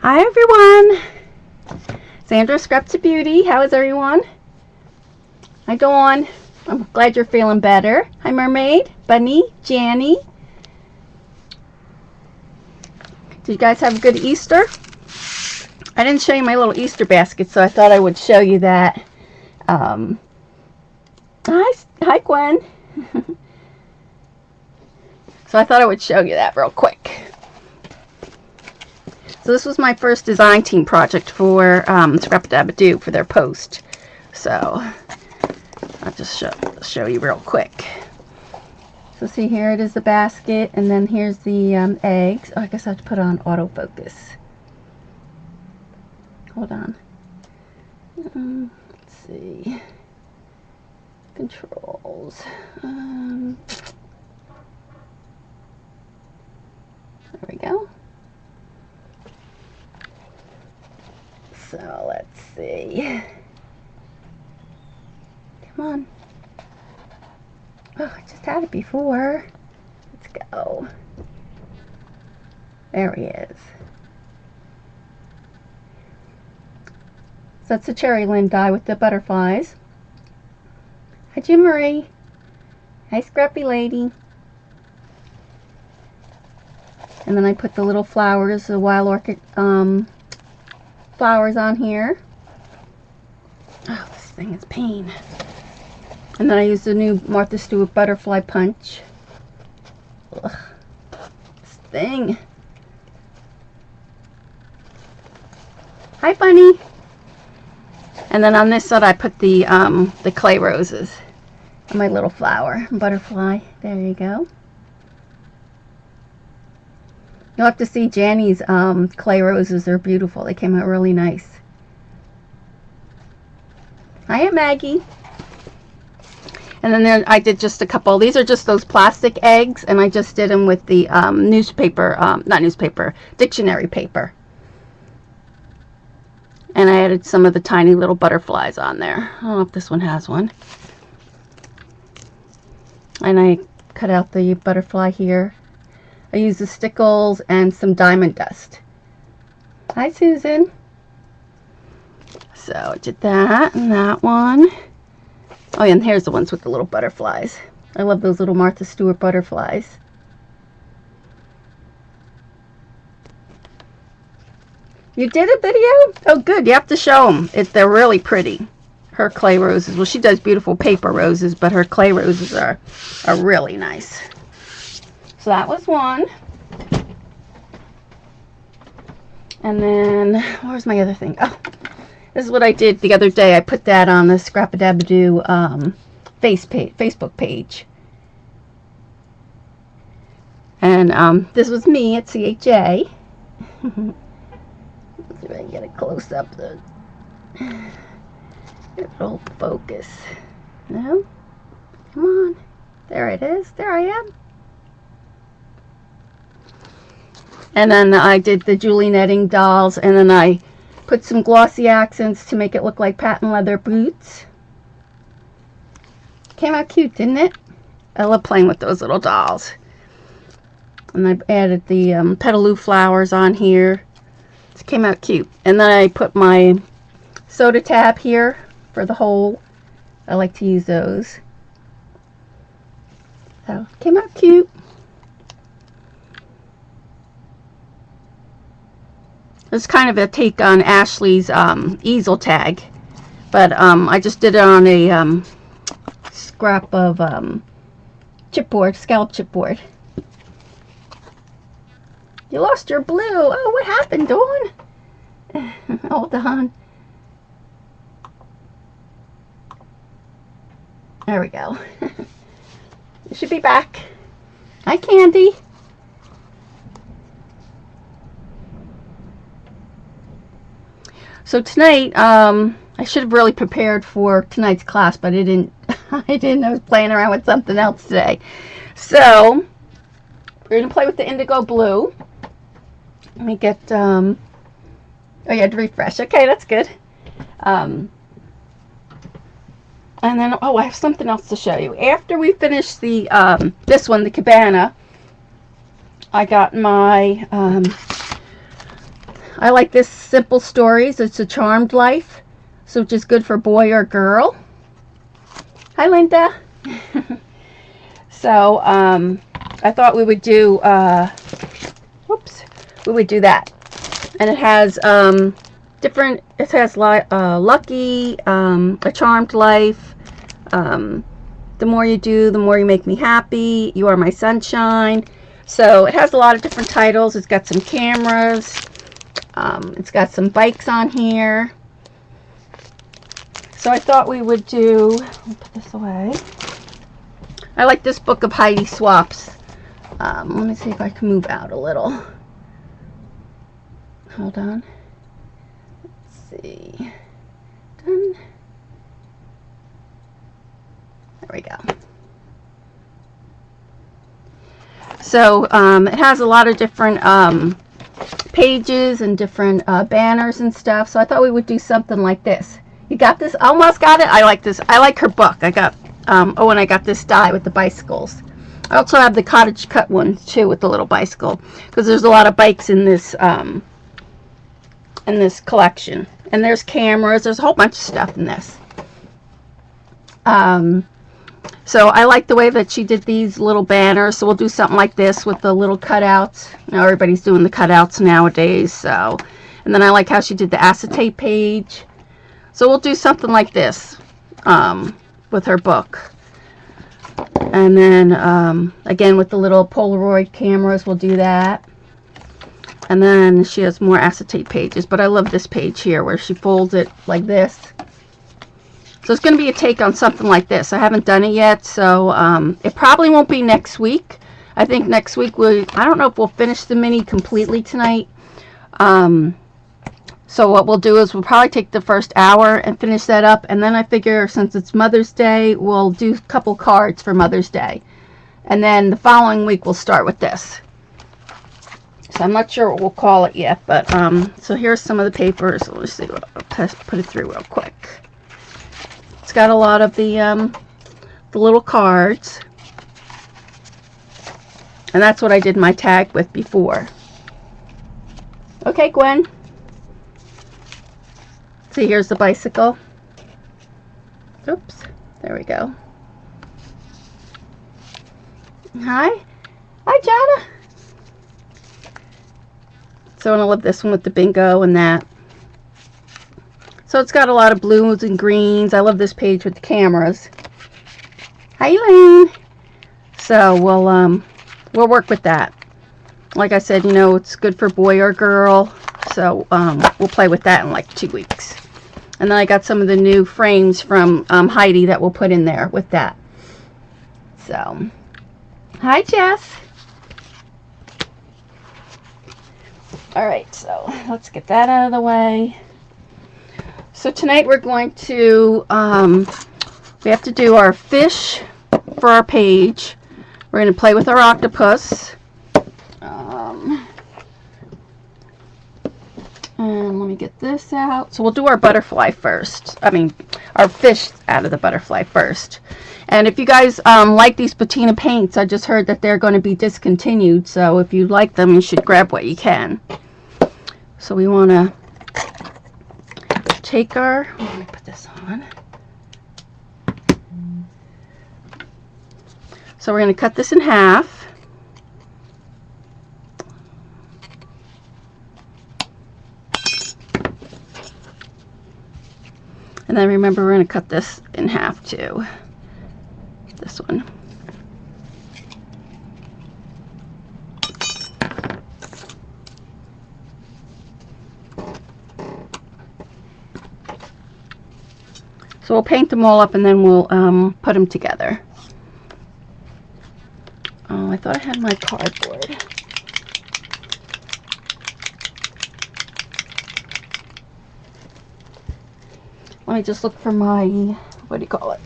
Hi everyone, Sandra Scraps of Beauty. How is everyone? Hi Dawn, I'm glad you're feeling better. Hi Mermaid, Bunny, Janny. Did you guys have a good Easter? I didn't show you my little Easter basket, so I thought I would show you that. Hi Gwen. So I thought I would show you that real quick. So this was my first design team project for Scrap-a-Dab-a-Doo for their post. So I'll just show you real quick. So see, here it is, the basket, and then here's the eggs. Oh, I guess I have to put on autofocus. Hold on. Let's see. Controls. There we go. So let's see. Come on. Oh, I just had it before. Let's go. There he is. So that's the cherry lint dye with the butterflies. Hi, Jim Marie. Hi, Scrappy Lady. And then I put the little flowers, the wild orchid flowers on here. Oh, this thing is pain. And then I used the new Martha Stewart butterfly punch. Ugh, this thing. Hi, Bunny. And then on this side I put the clay roses. And my little flower butterfly. There you go. You'll have to see Janny's clay roses. They're beautiful. They came out really nice. Hiya, Maggie. And then there, I did just a couple. These are just those plastic eggs, and I just did them with the newspaper, not newspaper, dictionary paper. And I added some of the tiny little butterflies on there. I don't know if this one has one. And I cut out the butterfly here. I used the stickles and some diamond dust. Hi, Susan. So I did that and that one. Oh, and here's the ones with the little butterflies. I love those little Martha Stewart butterflies. You did a video? Oh, good. You have to show them. They're really pretty. Her clay roses. Well, she does beautiful paper roses, but her clay roses are really nice. So that was one. And then, where's my other thing? Oh, this is what I did the other day. I put that on the Scrap-a-Dab-a-Doo Facebook page. And this was me at CHA. Let's see if I can get a close up. It'll focus. No? Come on. There it is. There I am. And then I did the Julie netting dolls, and then I put some glossy accents to make it look like patent leather boots. Came out cute, didn't it? I love playing with those little dolls. And I added the petaloo flowers on here. It came out cute. And then I put my soda tab here for the hole. I like to use those. So, came out cute. It's kind of a take on Ashley's easel tag, but I just did it on a scrap of chipboard, scallop chipboard. You lost your blue. Oh, what happened, Dawn? Hold on. There we go. You should be back. Hi, Candy. So tonight, I should have really prepared for tonight's class, but I didn't. I was playing around with something else today. So we're gonna play with the IndigoBlu. Let me get. Oh, you had to refresh. Okay, that's good. And then, oh, I have something else to show you. After we finish the this one, the Cabana, I got my I like this Simple Stories. It's a charmed life, so which is good for boy or girl. Hi, Linda. So, I thought we would do, we would do that. And it has, different, it has, Lucky, A Charmed Life, The More You Do, The More You Make Me Happy, You Are My Sunshine. So, it has a lot of different titles. It's got some cameras. It's got some bikes on here. So, I thought we would do, let me put this away. I like this book of Heidi Swapp's. Let me see if I can move out a little. Hold on. Let's see. Done. There we go. So it has a lot of different pages and different banners and stuff. So I thought we would do something like this. You got this? Almost got it. I like this. I like her book. I got. Oh, and I got this die with the bicycles. I also have the cottage cut one too with the little bicycle, because there's a lot of bikes in this collection. And there's cameras. There's a whole bunch of stuff in this. So I like the way that she did these little banners. So we'll do something like this with the little cutouts. You know, everybody's doing the cutouts nowadays. So, and then I like how she did the acetate page. So we'll do something like this. With her book. And then again with the little Polaroid cameras, we'll do that. And then she has more acetate pages, but I love this page here where she folds it like this. So it's going to be a take on something like this. I haven't done it yet, so it probably won't be next week. I think next week I don't know if we'll finish the mini completely tonight. So what we'll do is we'll probably take the first hour and finish that up. And then I figure since it's Mother's Day, we'll do a couple cards for Mother's Day. And then the following week we'll start with this. So I'm not sure what we'll call it yet. But so here's some of the papers. Let's see. I'll put it through real quick. It's got a lot of the little cards. And that's what I did my tag with before. Okay, Gwen. See, here's the bicycle. Oops, there we go. Hi. Hi, Jada. So I love this one with the bingo and that. So it's got a lot of blues and greens. I love this page with the cameras. Hi, Elaine. So we'll work with that. Like I said, you know, it's good for boy or girl. So we'll play with that in like 2 weeks. And then I got some of the new frames from Heidi that we'll put in there with that. So, hi, Jess. All right, so let's get that out of the way. So tonight we're going to, we have to do our fish for our page. We're going to play with our octopus. And let me get this out. So we'll do our butterfly first. I mean, our fish out of the butterfly first. And if you guys like these patina paints, I just heard that they're going to be discontinued. So if you like them, you should grab what you can. So we want to take our, let me put this on. So we're going to cut this in half. And then remember, we're going to cut this in half too. This one. So we'll paint them all up and then we'll put them together. Oh, I thought I had my cardboard. Let me just look for my, what do you call it?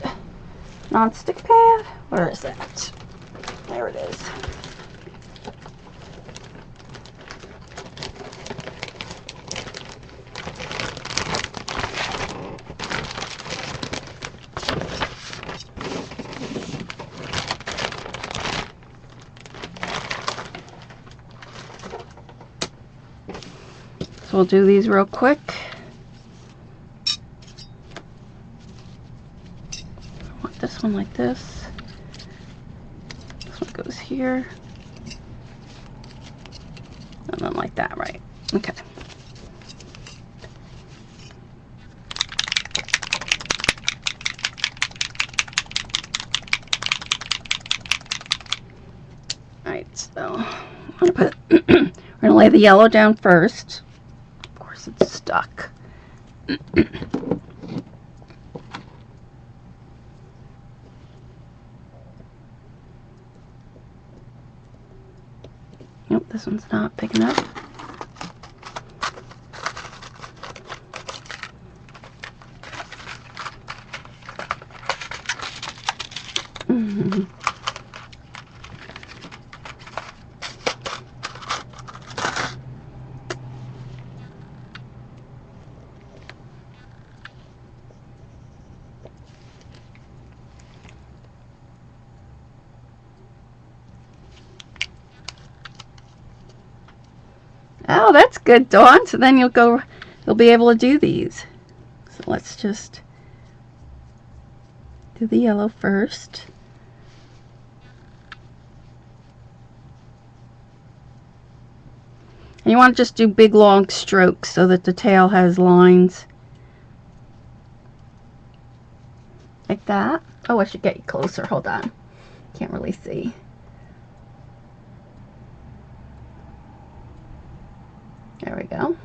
Non-stick pad? Where is that? There it is. So we'll do these real quick. I want this one like this. This one goes here. And then like that, right? Okay. Alright, so I'm gonna put we're gonna lay the yellow down first. Of course it's stuck. Nope, this one's not big enough. Oh, that's good, Dawn. So then you'll be able to do these. So let's just do the yellow first. And you want to just do big long strokes so that the tail has lines. Like that. Oh, I should get you closer. Hold on. Can't really see. There we go.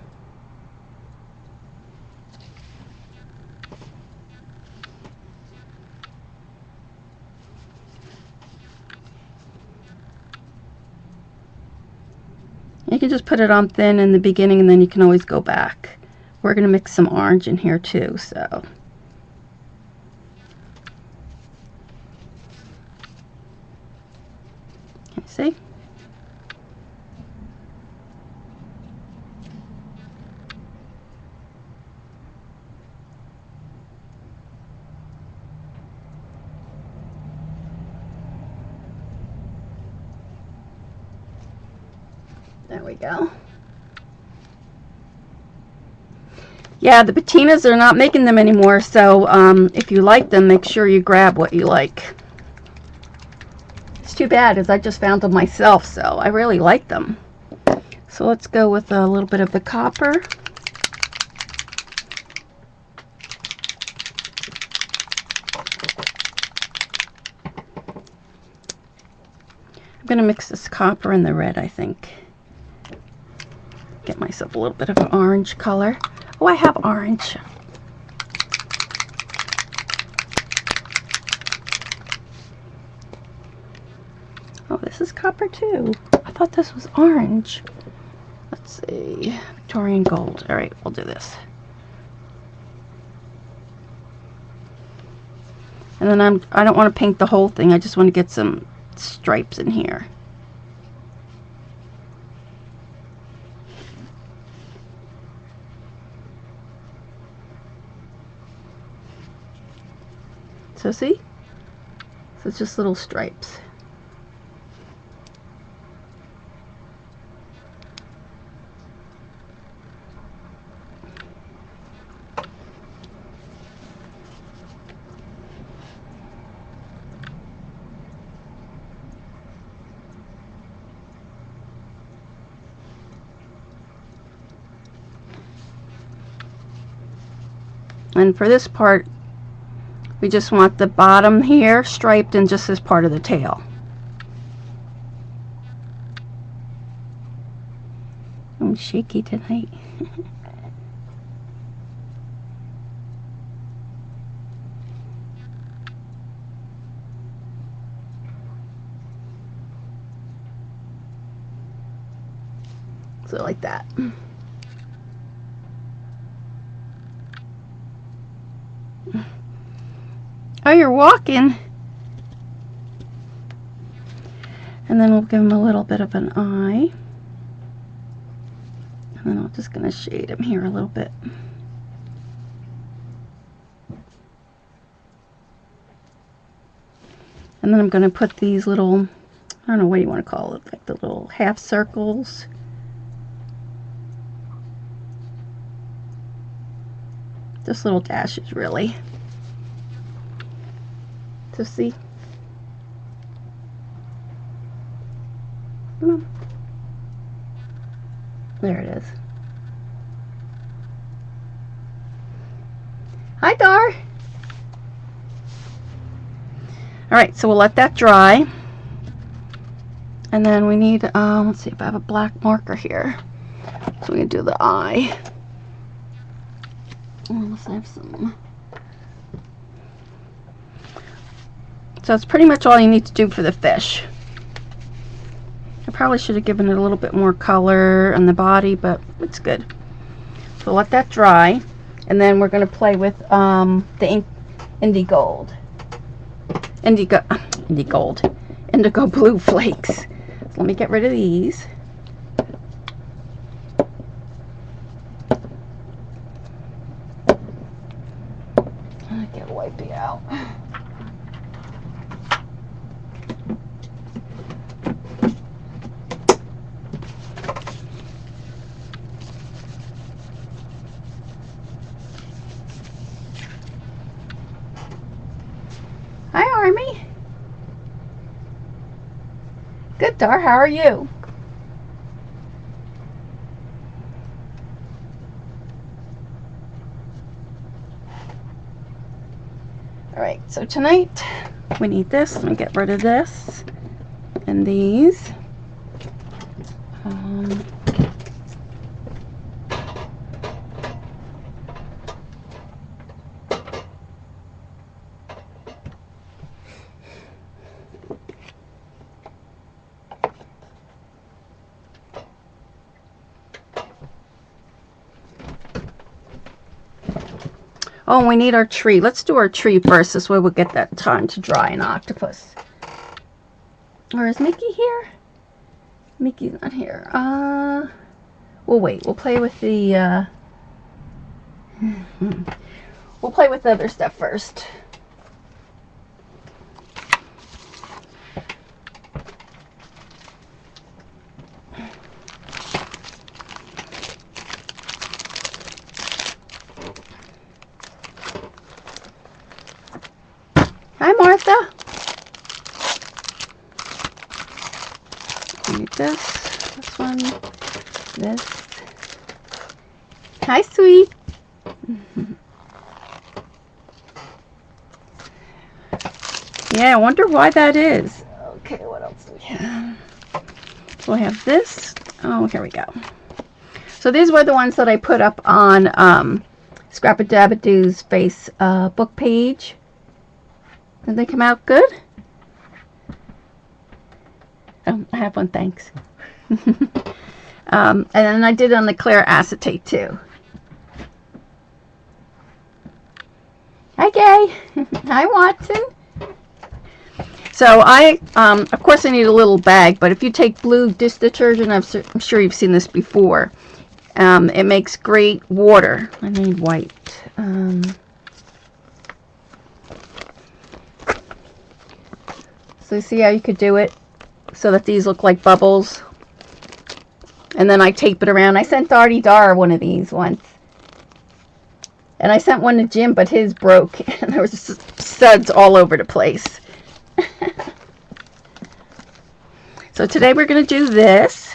You can just put it on thin in the beginning and then you can always go back. We're going to mix some orange in here too, so. Can you see? There we go. Yeah, the patinas, they're not making them anymore, so if you like them, make sure you grab what you like. It's too bad, as I just found them myself, so I really like them. So let's go with a little bit of the copper. I'm going to mix this copper and the red, I think. Get myself a little bit of an orange color. Oh, I have orange. Oh, this is copper too. I thought this was orange. Let's see. Victorian gold. All right, we'll do this. And then I don't want to paint the whole thing. I just want to get some stripes in here. So see? So it's just little stripes. And for this part, we just want the bottom here striped and just as part of the tail. I'm shaky tonight. So like that. Oh, you're walking. And then we'll give him a little bit of an eye. And then I'm just going to shade him here a little bit. And then I'm going to put these little, I don't know what you want to call it, like the little half circles Just little dashes, really. So see? There it is. Hi, Dar. Alright, so we'll let that dry. And then we need, let's see if I have a black marker here. So we can do the eye. Let's have some. So that's pretty much all you need to do for the fish. I probably should have given it a little bit more color on the body, but it's good. So let that dry. And then we're going to play with the IndigoBlu Flakes. So let me get rid of these. I get wipey out. Hi, Army. Good, Dar. How are you? Alright, so tonight we need this. Let me get rid of this and these. Oh, we need our tree. Let's do our tree first. This way we'll get that time to dry an octopus. Or is Mickey here? Mickey's not here. We'll wait. We'll play with the, we'll play with the other stuff first. Hi, Martha. I need this one, this. Hi, sweet. Yeah, I wonder why that is. Okay, what else do we have? So we have this. Oh, here we go. So these were the ones that I put up on Scrap-A-Dab-A-Doo's Facebook page. Did they come out good? Oh, I have one, thanks. And then I did on the clear acetate too. Hi, Gay. Hi, Watson. So of course I need a little bag, but if you take blue dish detergent, I'm sure you've seen this before. It makes great water. I need white. So see how you could do it so that these look like bubbles, and then I tape it around. I sent Artie Dar one of these once, and I sent one to Jim, but his broke and there was studs all over the place. So today we're going to do this,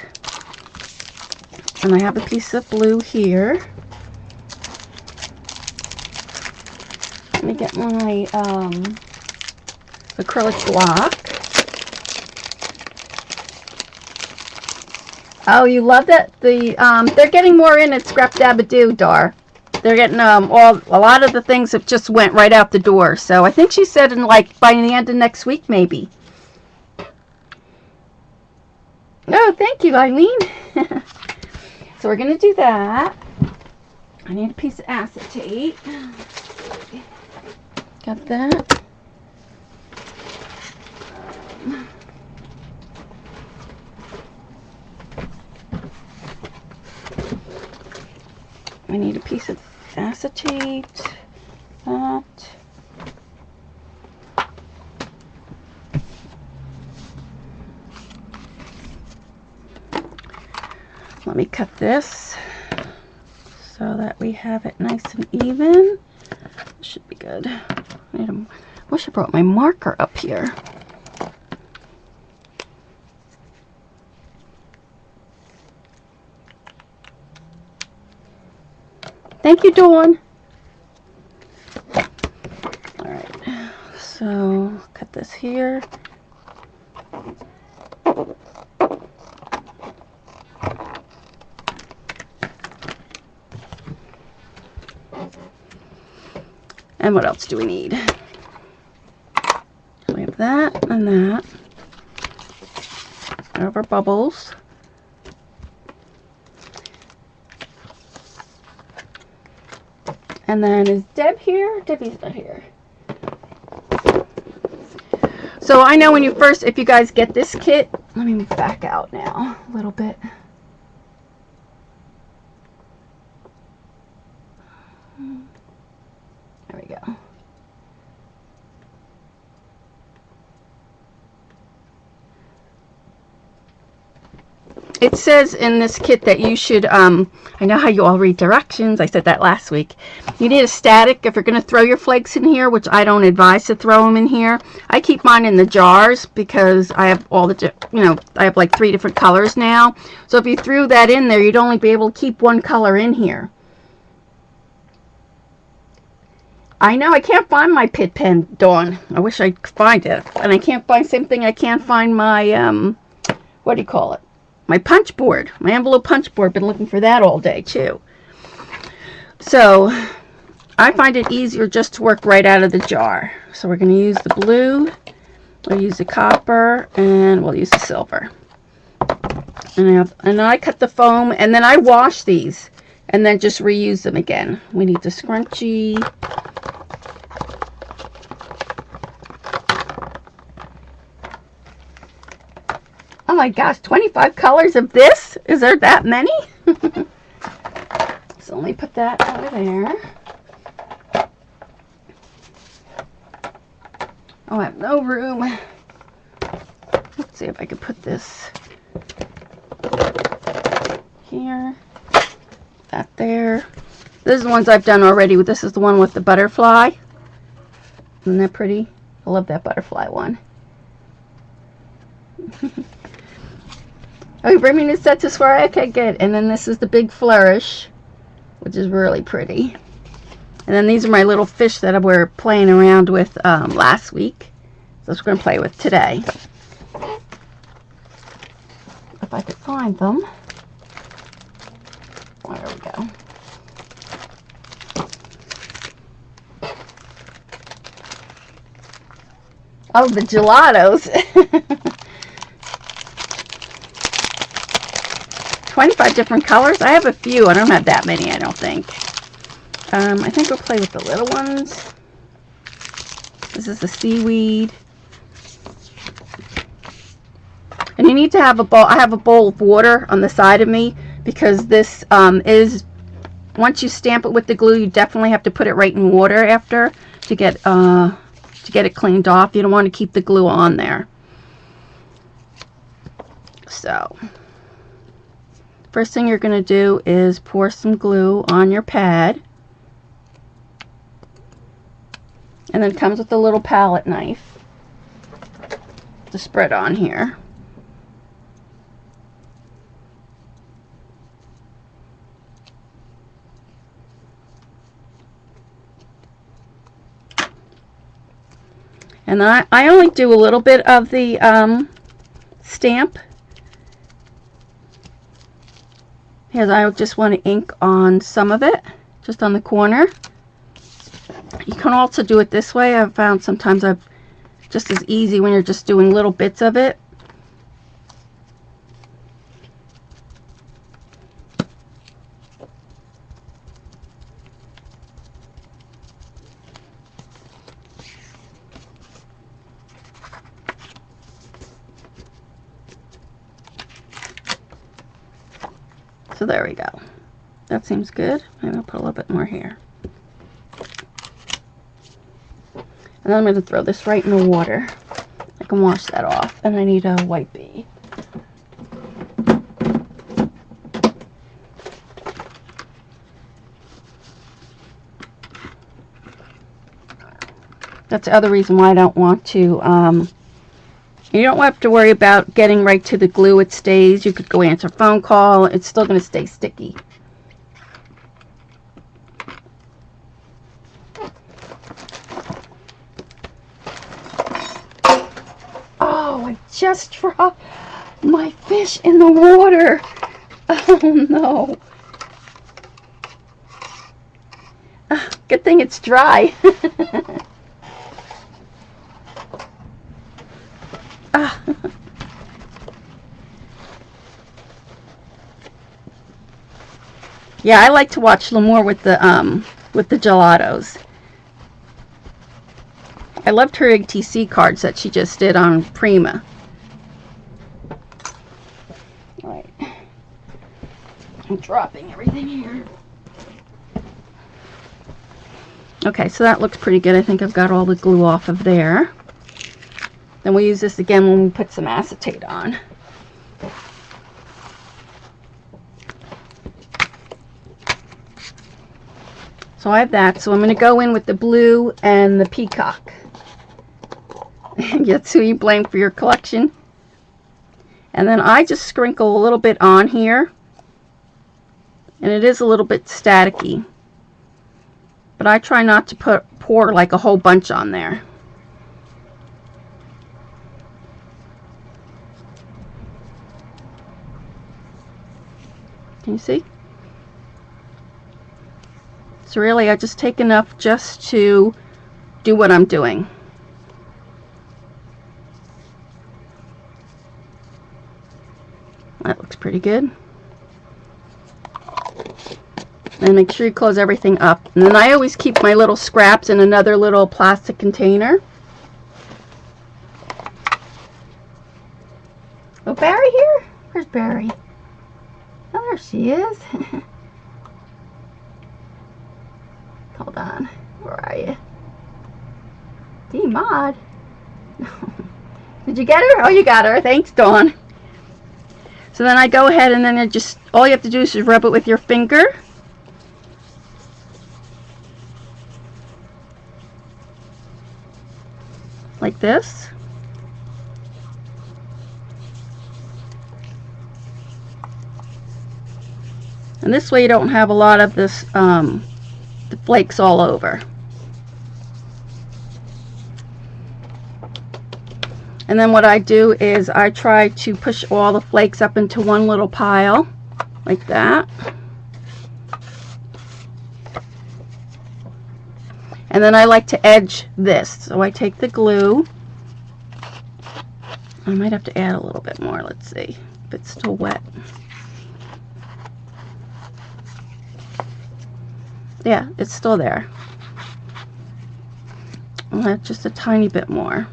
and I have a piece of blue here. Let me get my acrylic block. Oh, you love that? They're getting more in at Scrap-A-Dab-A-Doo, Dar. They're getting a lot of the things that just went right out the door. So I think she said in by the end of next week, maybe. Oh, thank you, Eileen. So we're gonna do that. I need a piece of acetate. Got that. I need a piece of acetate. That. Let me cut this so that we have it nice and even. Should be good. Wish I brought my marker up here. Thank you, Dawn. Alright, so cut this here. And what else do we need? We have that and that. We have our bubbles. And then is Deb here? Debbie's not here. So I know when you first, if you guys get this kit, let me back out now a little bit. There we go. It says in this kit that you should, I know how you all read directions. I said that last week. You need a static if you're going to throw your flakes in here, which I don't advise to throw them in here. I keep mine in the jars because I have all the, I have like 3 different colors now. So if you threw that in there, you'd only be able to keep one color in here. I know I can't find my pit pen, Dawn. I wish I could find it. And I can't find, same thing, I can't find my, what do you call it? My punch board, my envelope punch board. Been looking for that all day too. So I find it easier just to work right out of the jar. So we're going to use the blue, we'll use the copper, and we'll use the silver. And I cut the foam, and then I wash these, and then just reuse them again. We need the scrunchie. Oh my gosh, 25 colors of this? Is there that many? So let me put that over there. Oh, I have no room. Let's see if I can put this here. That there. This is the ones I've done already. This is the one with the butterfly. Isn't that pretty? I love that butterfly one. Oh, you bring me new sets to swear? Okay, good. And then this is the big flourish, which is really pretty. And then these are my little fish that I were playing around with last week. So we're going to play with today. If I could find them. There we go. Oh, the gelatos. 25 different colors. I have a few. I don't have that many, I don't think. I think we'll play with the little ones. This is the seaweed. And you need to have a bowl. I have a bowl of water on the side of me because this is, once you stamp it with the glue, you definitely have to put it right in water after to get it cleaned off. You don't want to keep the glue on there. So first thing you're going to do is pour some glue on your pad. And then it comes with a little palette knife to spread on here. And then I only do a little bit of the stamp. Because I just want to ink on some of it, just on the corner. You can also do it this way. I've found sometimes just as easy when you're just doing little bits of it. So there we go. That seems good. Maybe I'll put a little bit more here. And then I'm going to throw this right in the water. I can wash that off. And I need a white bead. That's the other reason why I don't want to, you don't have to worry about getting right to the glue. It stays. You could go answer a phone call. It's still going to stay sticky. Oh, I just dropped my fish in the water. Oh no. Good thing it's dry. Yeah, I like to watch L'Amour with the gelatos. I loved her ATC cards that she just did on Prima. All right. I'm dropping everything here. Okay, so that looks pretty good. I think I've got all the glue off of there. Then we'll use this again when we put some acetate on. So I have that. So I'm going to go in with the blue and the peacock. That's who you blame for your collection. And then I just sprinkle a little bit on here. And it is a little bit staticky. But I try not to pour like a whole bunch on there. Can you see? So really I just take enough just to do what I'm doing. That looks pretty good. And make sure you close everything up. And then I always keep my little scraps in another little plastic container. Oh, Barry here? Where's Barry? Oh, there she is. Hold on. Where are you? D-Mod. Did you get her? Oh, you got her. Thanks, Dawn. So then I go ahead and then I just, all you have to do is just rub it with your finger. Like this. And this way you don't have a lot of this, the flakes all over. And then what I do is I try to push all the flakes up into one little pile, like that. And then I like to edge this. So I take the glue. I might have to add a little bit more. Let's see if it's still wet. Yeah, it's still there. I'll add just a tiny bit more.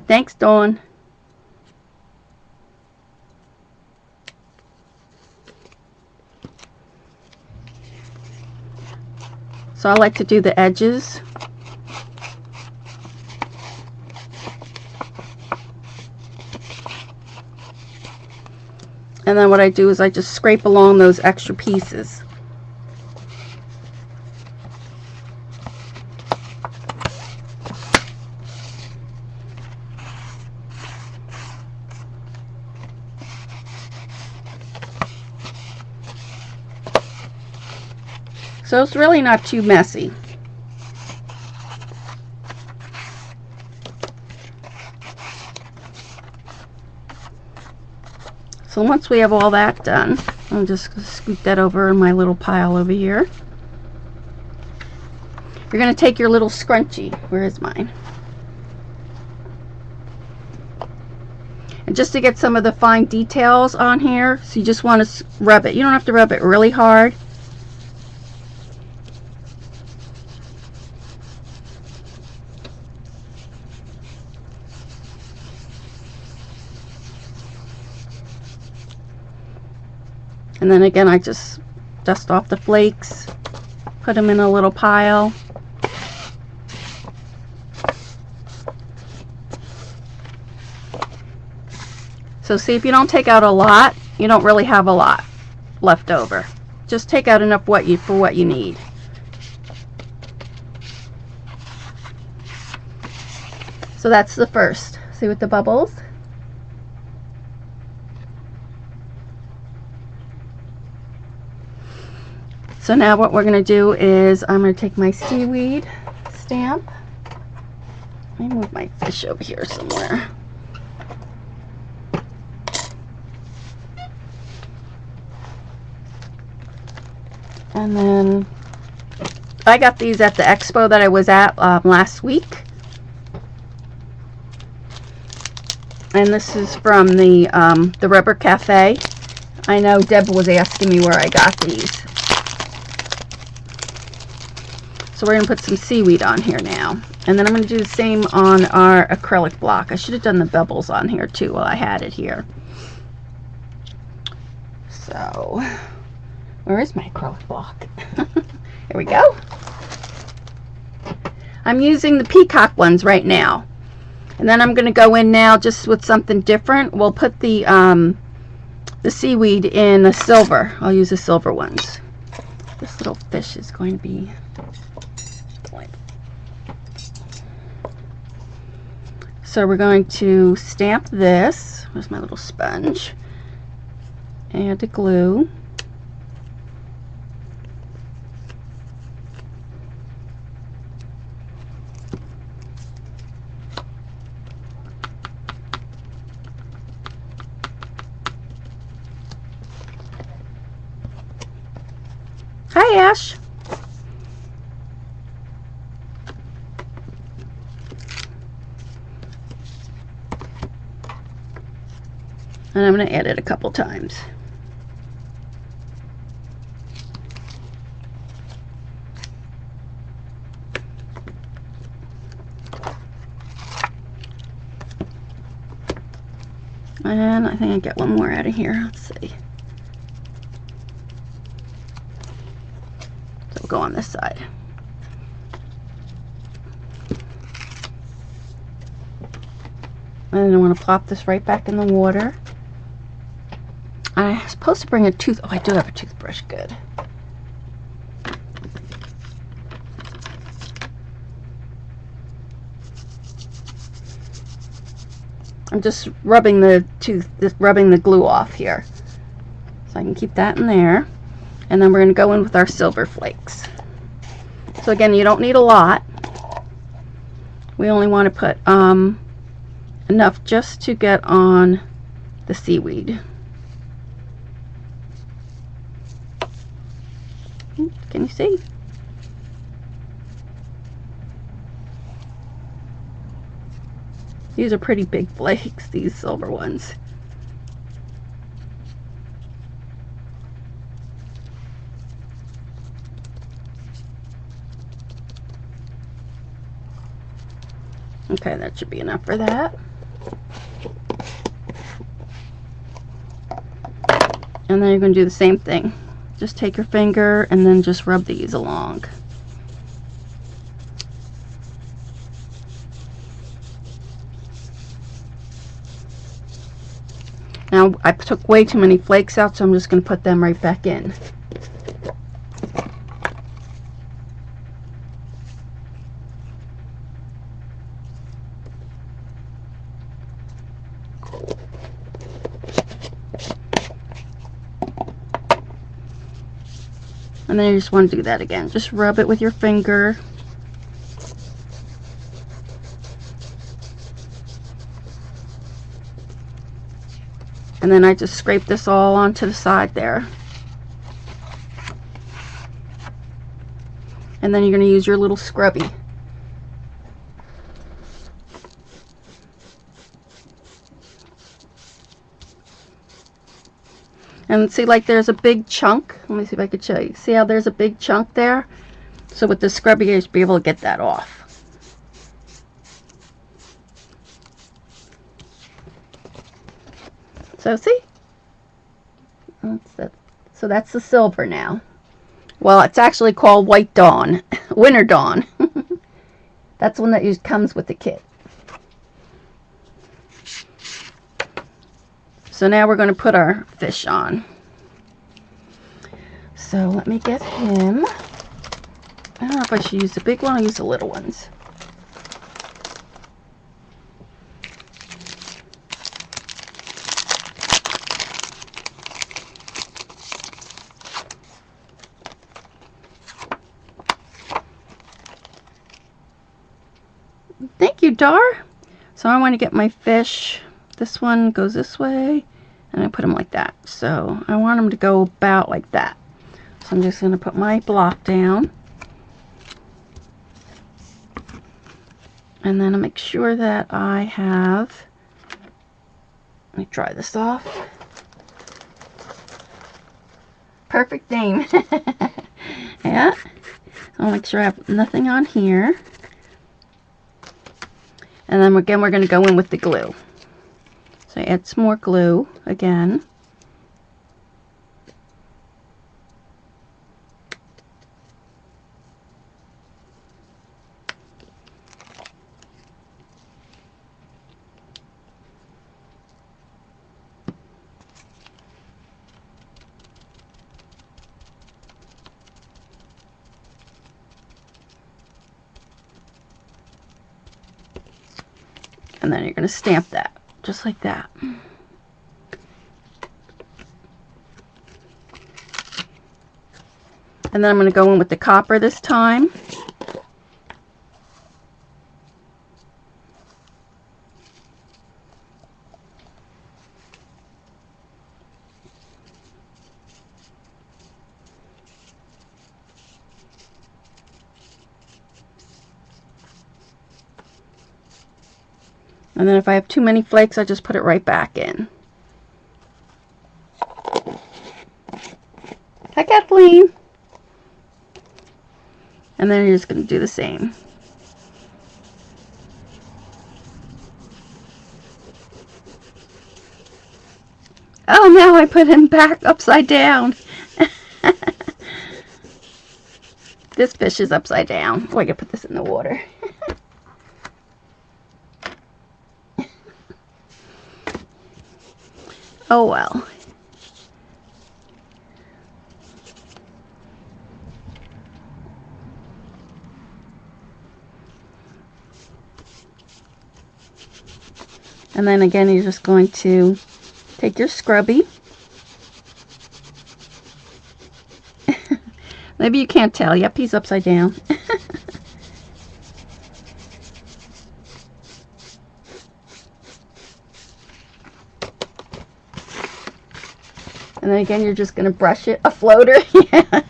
Thanks, Dawn. So I like to do the edges. And then what I do is I just scrape along those extra pieces. So it's really not too messy. So once we have all that done, I'm just going to scoot that over in my little pile over here. You're going to take your little scrunchie. Where is mine? And just to get some of the fine details on here, so you just want to rub it. You don't have to rub it really hard. And then again, I just dust off the flakes, put them in a little pile. So see, if you don't take out a lot, you don't really have a lot left over. Just take out enough for what you need. So that's the first. See with the bubbles? So now what we're going to do is I'm going to take my seaweed stamp. Let me move my fish over here somewhere. And then I got these at the expo that I was at last week. And this is from the Rubber Cafe. I know Deb was asking me where I got these. So we're going to put some seaweed on here now. And then I'm going to do the same on our acrylic block. I should have done the bubbles on here too while I had it here. So, where is my acrylic block? Here we go. I'm using the peacock ones right now. And then I'm going to go in now just with something different. We'll put the seaweed in the silver. I'll use the silver ones. This little fish is going to be... So we're going to stamp this. Where's my little sponge? Add the glue. Hi, Ash. And I'm going to add it a couple times. And I think I get one more out of here. Let's see. So we'll go on this side. And then I want to plop this right back in the water. I'm supposed to bring a tooth. Oh, I do have a toothbrush. Good. I'm just rubbing the glue off here. So I can keep that in there. And then we're going to go in with our silver flakes. So again, you don't need a lot. We only want to put enough just to get on the seaweed. Can you see? These are pretty big flakes, these silver ones. Okay, that should be enough for that. And then you're going to do the same thing. Just take your finger and then just rub these along. Now I took way too many flakes out, so I'm just going to put them right back in. And then you just want to do that again. Just rub it with your finger. And then I just scrape this all onto the side there. And then you're going to use your little scrubby. And see, like there's a big chunk. Let me see if I could show you. See how there's a big chunk there? So with the scrubby, you should be able to get that off. So see? So that's the silver now. Well, it's actually called White Dawn. Winter Dawn. That's one that comes with the kit. So now we're going to put our fish on. So let me get him. I don't know if I should use the big one or use the little ones. radar. So I want to get my fish. This one goes this way, and I put them like that. So I want them to go about like that. So I'm just going to put my block down. And then I'll make sure that I have, let me dry this off. Perfect name. Yeah. I'll make sure I have nothing on here. And then again, we're going to go in with the glue. So add some more glue again. And then you're going to stamp that, just like that. And then I'm going to go in with the copper this time. And then if I have too many flakes, I just put it right back in. Hi, Kathleen. And then you're just going to do the same. Oh, now I put him back upside down. This fish is upside down. Oh, I gotta put this in the water. Oh well. And then again, you're just going to take your scrubby. Maybe you can't tell. Yep, he's upside down. And then again, you're just going to brush it. A floater. Yeah.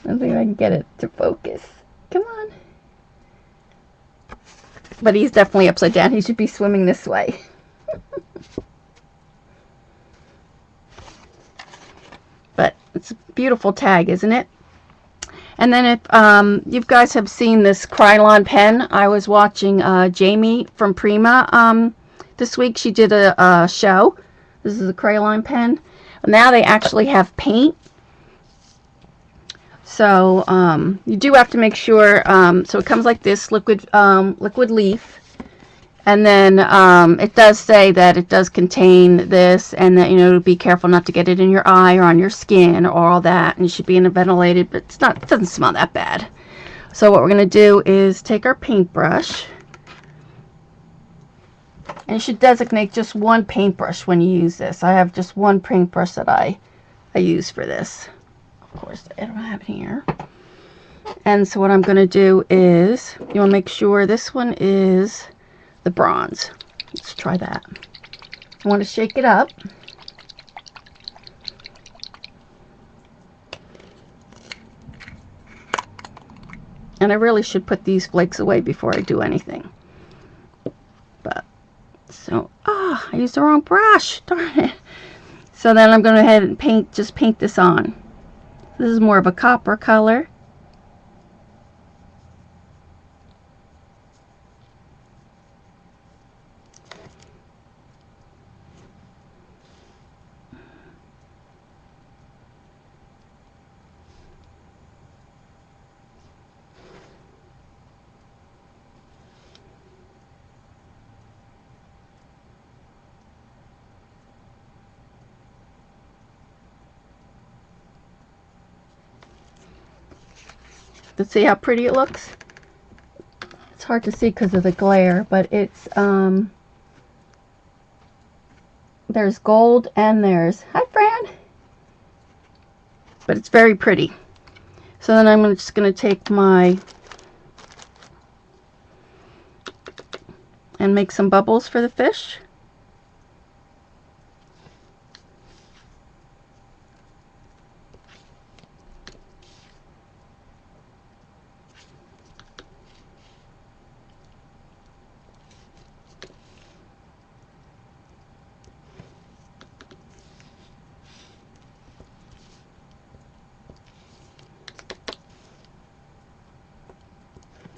Let's see if I can get it to focus. Come on. But he's definitely upside down. He should be swimming this way. But it's a beautiful tag, isn't it? And then if you guys have seen this Krylon pen, I was watching Jamie from Prima this week. She did a show. This is a Krylon pen. Now they actually have paint. So you do have to make sure. So it comes like this, liquid leaf. And then it does say that it does contain this, and that, you know, be careful not to get it in your eye or on your skin or all that. And you should be in a ventilated, but it's not, it doesn't smell that bad. So what we're going to do is take our paintbrush. And you should designate just one paintbrush when you use this. I have just one paintbrush that I use for this. Of course, I don't have it here. And so what I'm going to do is, you want to make sure this one is the bronze. Let's try that. I want to shake it up. And I really should put these flakes away before I do anything. But, so, I used the wrong brush. Darn it. So then I'm going to go ahead and just paint this on. This is more of a copper color. Let's see how pretty it looks. It's hard to see because of the glare, but it's there's gold and there's, hi Fran, but it's very pretty. So then I'm just going to take my and make some bubbles for the fish.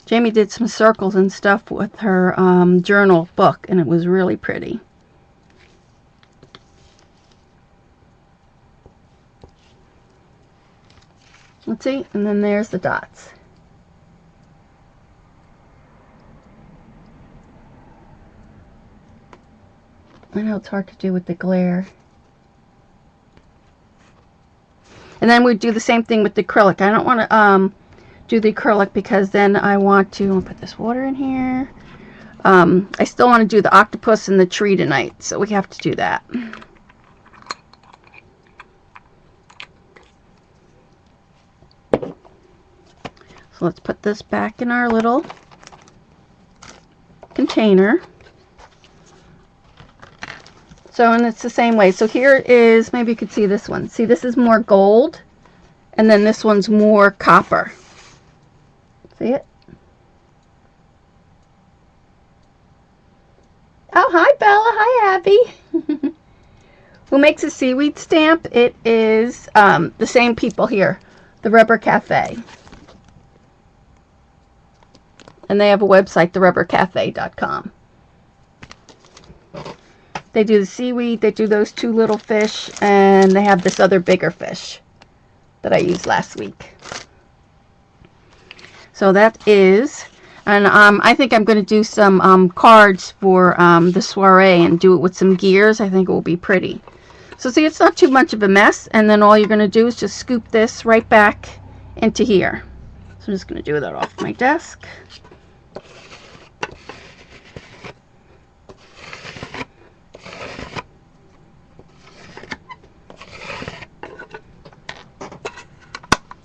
Jamie did some circles and stuff with her journal book, and it was really pretty. Let's see, and then there's the dots. I know it's hard to do with the glare. And then we do the same thing with the acrylic. I don't want to do the acrylic because then I want to put this water in here. I still want to do the octopus and the tree tonight, so we have to do that. So let's put this back in our little container. So, and it's the same way. So here is, maybe you could see this one. See, this is more gold, and then this one's more copper. See it? Oh, hi Bella. Hi Abby. Who makes a seaweed stamp? It is the same people here, the Rubber Cafe. And they have a website, therubbercafe.com. They do the seaweed, they do those two little fish, and they have this other bigger fish that I used last week. So that is, and I think I'm going to do some cards for the soiree and do it with some gears. I think it will be pretty. So see, it's not too much of a mess, and then all you're going to do is just scoop this right back into here. So I'm just going to do that off my desk.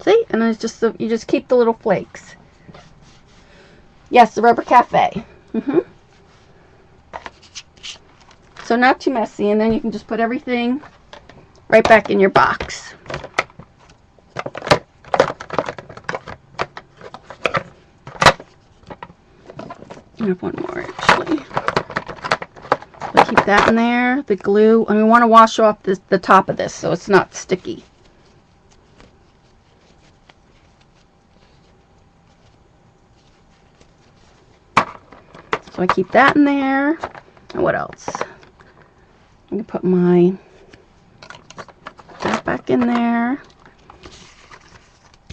See, and it's just you just keep the little flakes. Yes, the Rubber Cafe. So not too messy, and then you can just put everything right back in your box. I have one more actually. So keep that in there. The glue, and we want to wash off the top of this so it's not sticky. So I keep that in there. And what else? I'm going to put that back in there.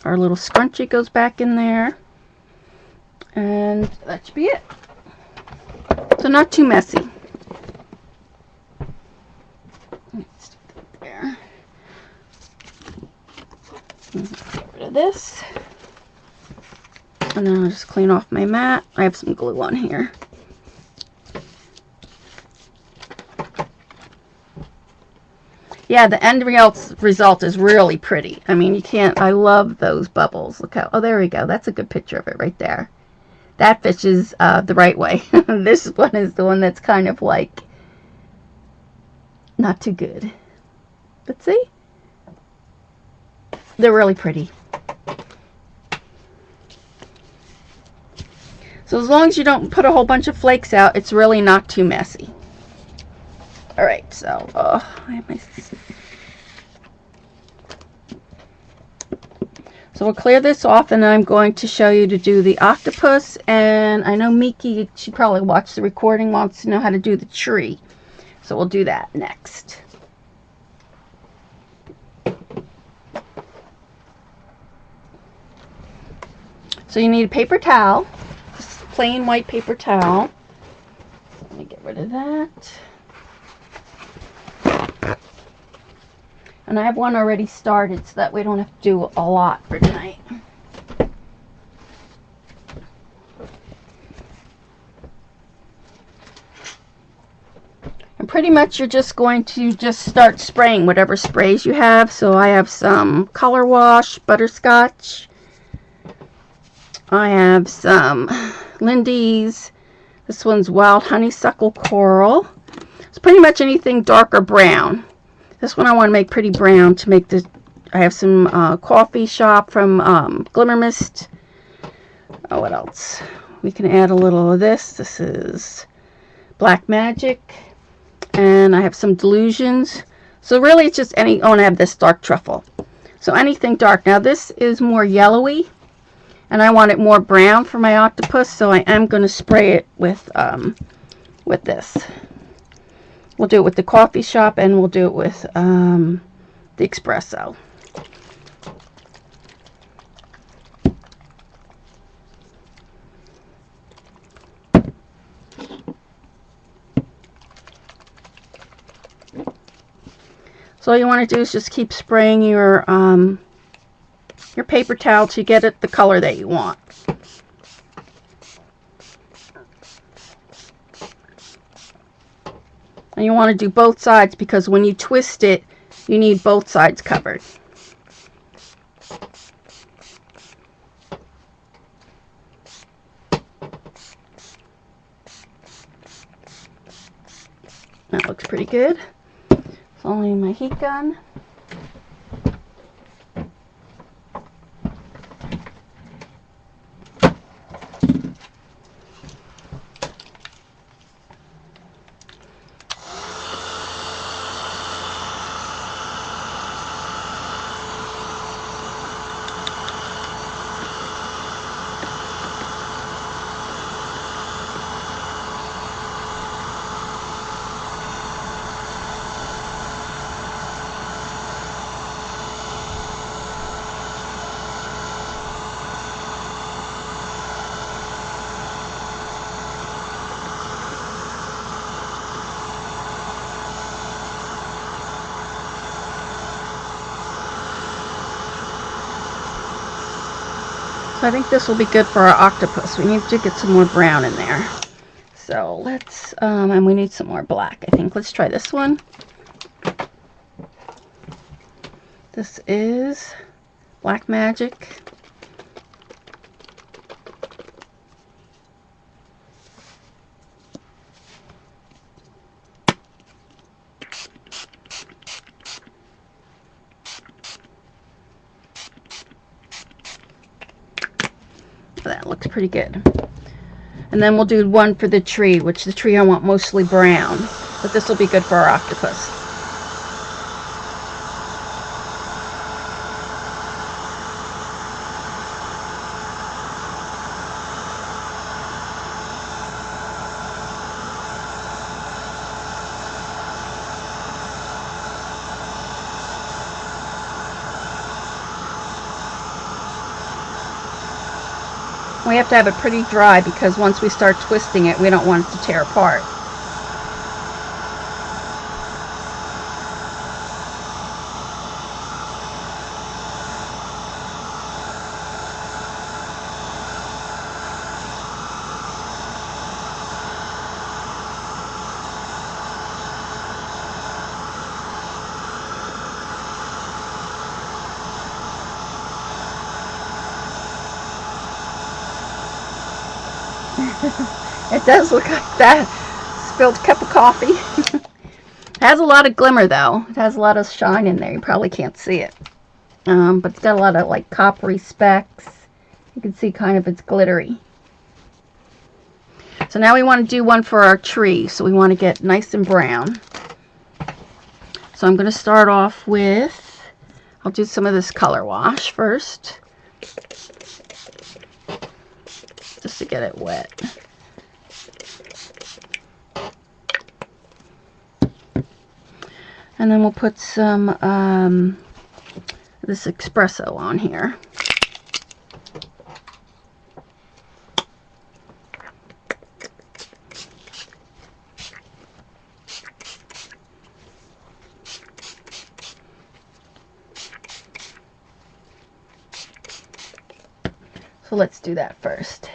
Our little scrunchie goes back in there. And that should be it. So not too messy. Let's stick that there. Get rid of this. And then I'll just clean off my mat. I have some glue on here. Yeah, the end result is really pretty. I mean, you can't, I love those bubbles. Look how, oh, there we go. That's a good picture of it right there. That fish is the right way. This one is the one that's kind of like not too good. But see? They're really pretty. So as long as you don't put a whole bunch of flakes out, it's really not too messy. Alright, so, I have my... So we'll clear this off, and I'm going to show you to do the octopus, and I know Miki, she probably watched the recording, wants to know how to do the tree. So we'll do that next. So you need a paper towel, just plain white paper towel. Let me get rid of that. And I have one already started so that we don't have to do a lot for tonight. And pretty much you're just going to just start spraying whatever sprays you have. So I have some color wash, butterscotch. I have some Lindy's, This one's Wild Honeysuckle Coral. It's pretty much anything dark or brown. This one I want to make pretty brown to make this. I have some coffee shop from Glimmer Mist. Oh, what else? We can add a little of this. This is Black Magic. And I have some Delusions. So really it's just any, oh, and I have this dark truffle. So anything dark. Now this is more yellowy. And I want it more brown for my octopus. So I am going to spray it with this. We'll do it with the coffee shop and we'll do it with the espresso. So all you want to do is just keep spraying your paper towel till you get it the color that you want. And you want to do both sides because when you twist it, you need both sides covered. That looks pretty good. It's only my heat gun. So I think this will be good for our octopus. We need to get some more brown in there. So let's, and we need some more black, I think. Let's try this one. This is Black Magic. That looks pretty good. And then we'll do one for the tree, which the tree I want mostly brown. But this will be good for our octopus. We have to have it pretty dry because once we start twisting it, we don't want it to tear apart. It does look like that spilled cup of coffee. It has a lot of glimmer though. It has a lot of shine in there. You probably can't see it. But it's got a lot of like coppery specks. You can see kind of it's glittery. So now we want to do one for our tree. So we want to get nice and brown. So I'm going to start off with, I'll do some of this color wash first. Just to get it wet. And then we'll put some this espresso on here. So let's do that first.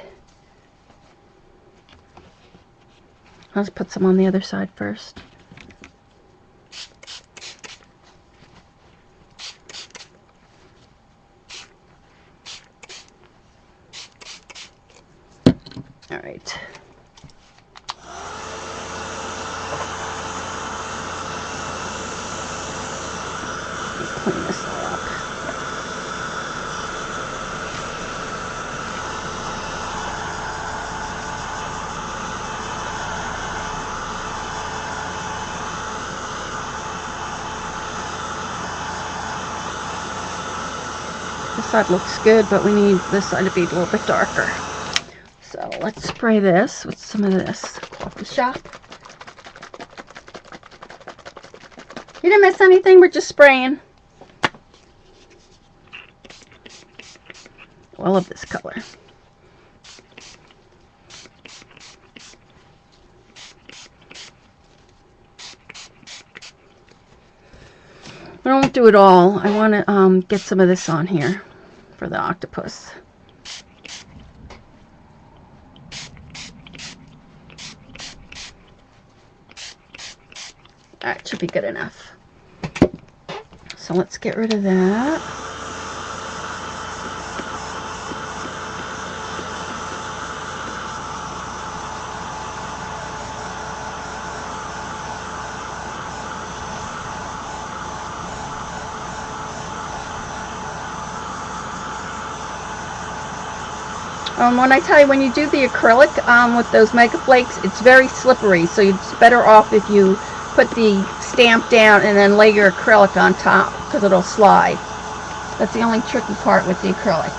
Let's put some on the other side first. All right. Clean this all up. This side looks good, but we need this side to be a little bit darker. So let's spray this with some of this off the shop. You didn't miss anything, we're just spraying. I love this color. I don't do it all. I want to get some of this on here for the octopus. Alright, should be good enough. So let's get rid of that. When I tell you, when you do the acrylic with those Mega Flakes, it's very slippery, so it's better off if you put the stamp down and then lay your acrylic on top, because it'll slide. That's the only tricky part with the acrylic.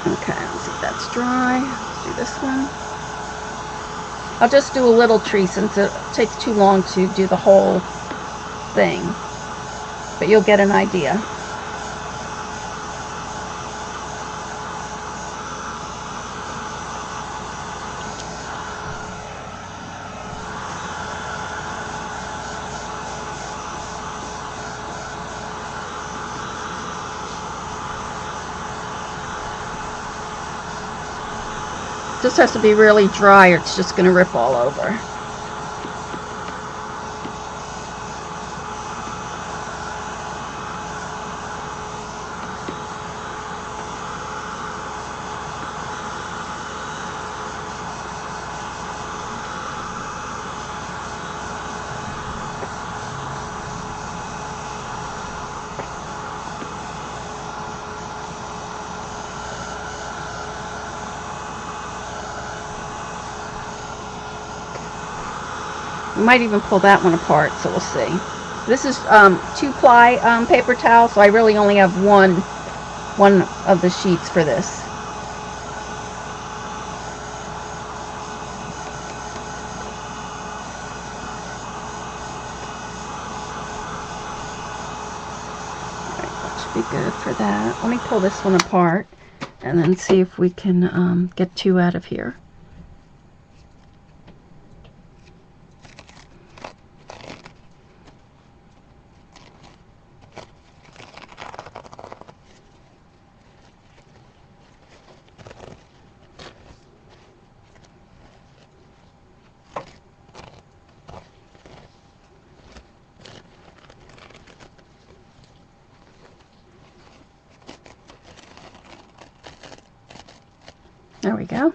Okay, let's see if that's dry. Let's do this one. I'll just do a little tree since it takes too long to do the whole thing. But you'll get an idea. This has to be really dry or it's just going to rip all over. Might even pull that one apart, so we'll see. This is 2-ply paper towel, so I really only have one of the sheets for this. Alright, that should be good for that. Let me pull this one apart and then see if we can get 2 out of here. There we go.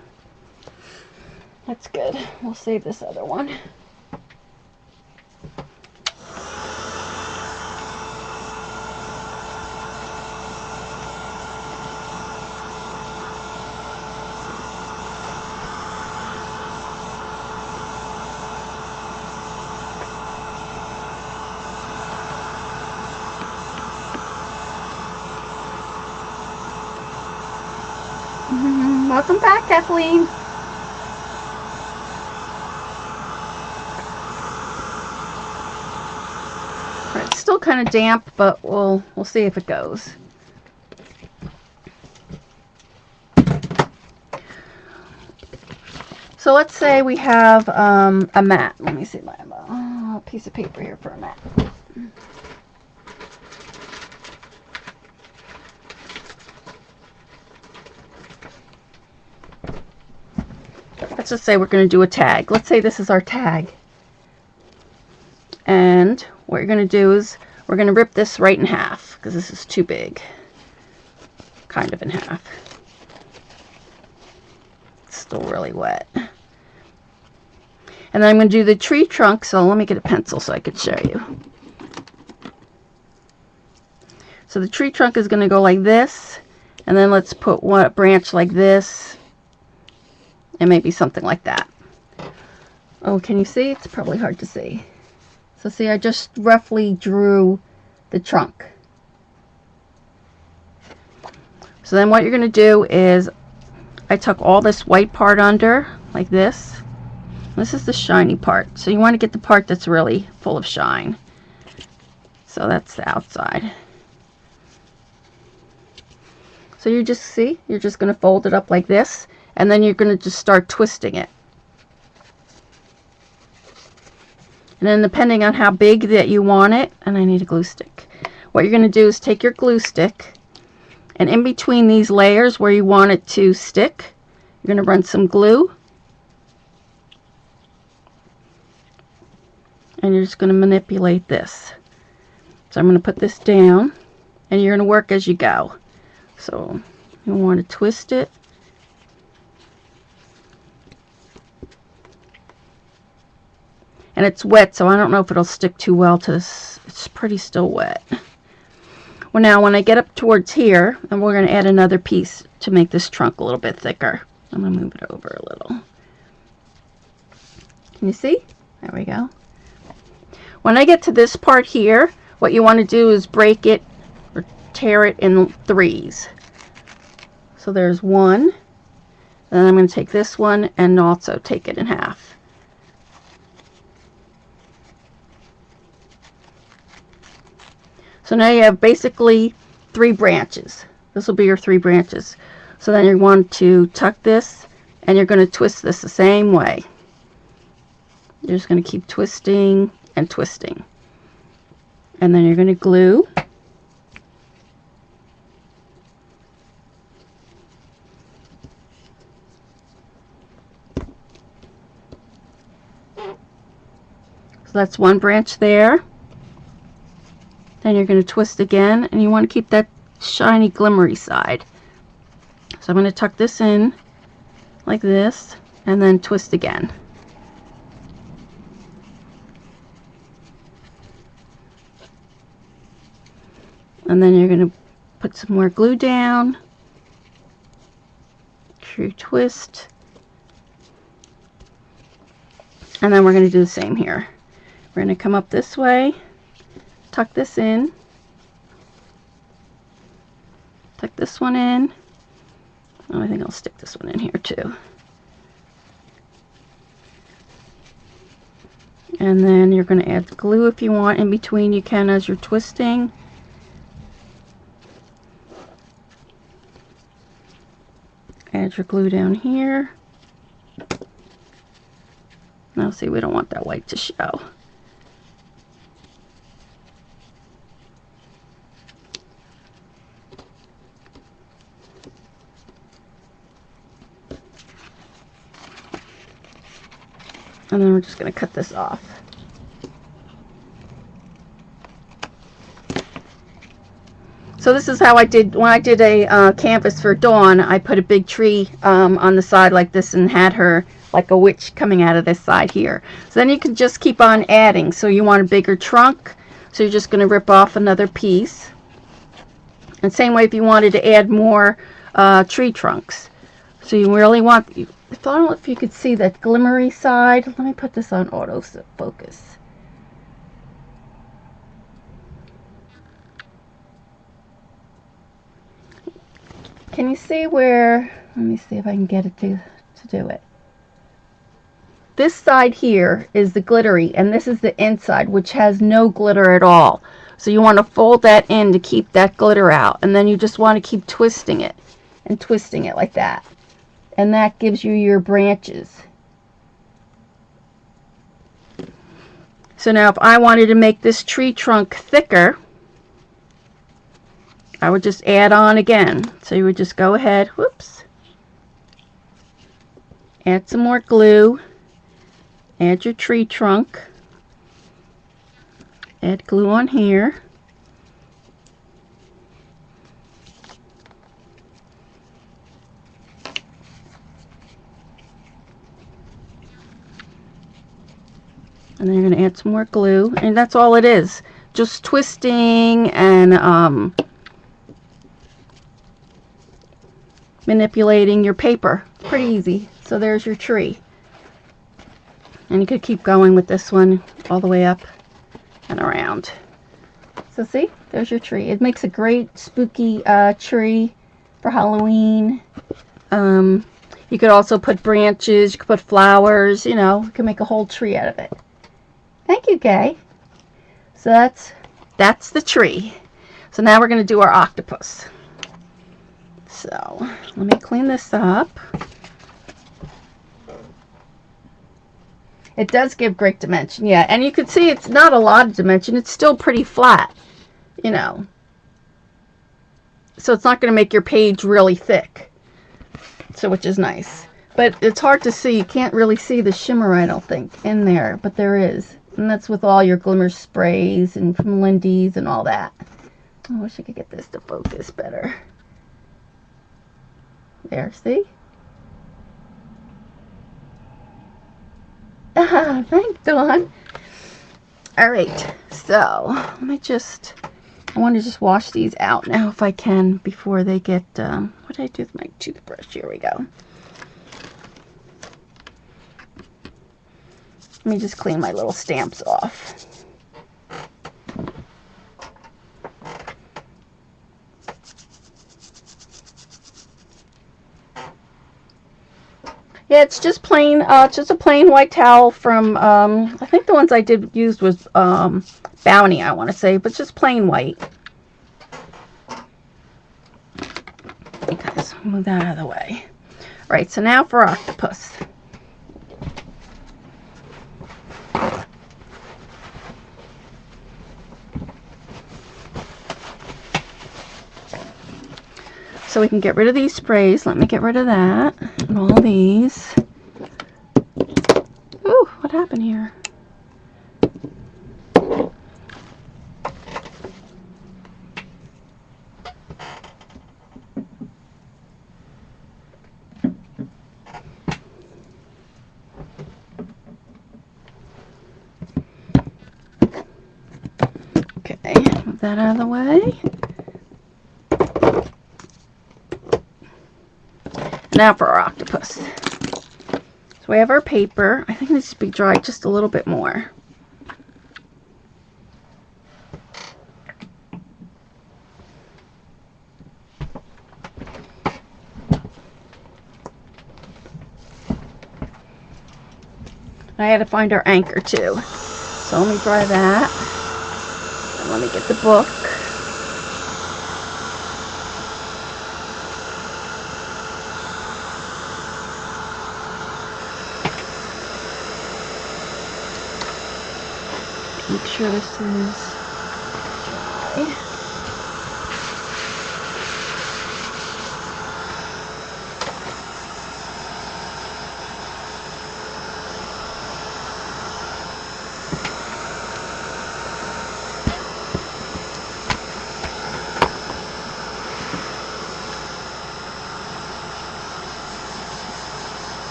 That's good. We'll save this other one. Welcome back, Kathleen. Right, it's still kind of damp, but we'll see if it goes. So let's say we have a mat. Let me see my piece of paper here for a mat. Let's just say we're going to do a tag. Let's say this is our tag. And what you're going to do is we're going to rip this right in half because this is too big. Kind of in half. really wet. And then I'm going to do the tree trunk, so let me get a pencil so I could show you. So the tree trunk is going to go like this, and then let's put one branch like this, and maybe something like that. Oh, can you see? It's probably hard to see. So see, I just roughly drew the trunk. So then what you're going to do is, I took all this white part under, like this. This is the shiny part. So you want to get the part that's really full of shine. So that's the outside. So you just see, you're just going to fold it up like this, and then you're going to just start twisting it. And then depending on how big that you want it, and I need a glue stick, what you're going to do is take your glue stick, and in between these layers where you want it to stick, you're going to run some glue, and you're just going to manipulate this. So I'm going to put this down, and you're going to work as you go. So you want to twist it. And it's wet, so I don't know if it'll stick too well to this. It's pretty still wet. Well, now when I get up towards here, and we're going to add another piece to make this trunk a little bit thicker. I'm going to move it over a little. Can you see? There we go. When I get to this part here, what you want to do is break it or tear it in threes. So there's one. Then I'm going to take this one and also take it in half. So now you have basically 3 branches. This will be your 3 branches. So then you want to tuck this, and you're going to twist this the same way. You're just going to keep twisting and twisting. And then you're going to glue. So that's one branch there. Then you're going to twist again, and you want to keep that shiny glimmery side. So I'm going to tuck this in like this, and then twist again. And then you're going to put some more glue down, true twist, and then we're going to do the same here. We're going to come up this way, tuck this in, tuck this one in. Oh, I think I'll stick this one in here too. And then you're going to add the glue if you want in between. You can as you're twisting. Add your glue down here. Now see, we don't want that white to show. And then we're just going to cut this off. So this is how I did, when I did a canvas for Dawn, I put a big tree on the side like this and had her like a witch coming out of this side here. So then you can just keep on adding. So you want a bigger trunk, so you're just going to rip off another piece. And same way if you wanted to add more tree trunks. So you really want, I don't know if you could see that glimmery side. Let me put this on auto focus. Can you see where, let me see if I can get it to do it. This side here is the glittery, and this is the inside, which has no glitter at all. So you want to fold that in to keep that glitter out, and then you just want to keep twisting it and twisting it like that. And that gives you your branches. So now if I wanted to make this tree trunk thicker, I would just add on again. So you would just go ahead, whoops, add some more glue, add your tree trunk, add glue on here, And then you're going to add some more glue. And that's all it is. Just twisting and manipulating your paper. Pretty easy. So there's your tree. And you could keep going with this one all the way up and around. So see, there's your tree. It makes a great spooky tree for Halloween. You could also put branches, you could put flowers, you know, you can make a whole tree out of it. Thank you, Gay. So that's the tree. So now we're going to do our octopus. So let me clean this up. It does give great dimension, yeah. And you can see it's not a lot of dimension. It's still pretty flat, you know. So it's not going to make your page really thick. So which is nice. But it's hard to see. You can't really see the shimmer, I don't think, in there. But there is. And that's with all your glimmer sprays and from Lindy's and all that. I wish I could get this to focus better. There, see? Ah, thanks, Dawn. Alright, so let me just, I want to just wash these out now if I can before they get, what did I do with my toothbrush? Here we go. Let me just clean my little stamps off. Yeah, it's just plain, just a plain white towel from, I think the ones I did use was Bounty, I want to say, but just plain white. Okay, so move that out of the way. All right, so now for octopus. So we can get rid of these sprays. Let me get rid of that. And all these. Ooh, what happened here? Okay, move that out of the way. Now for our octopus. So we have our paper. I think it needs to be dried just a little bit more. I had to find our anchor too. So let me dry that. And let me get the book. Make sure this is dry.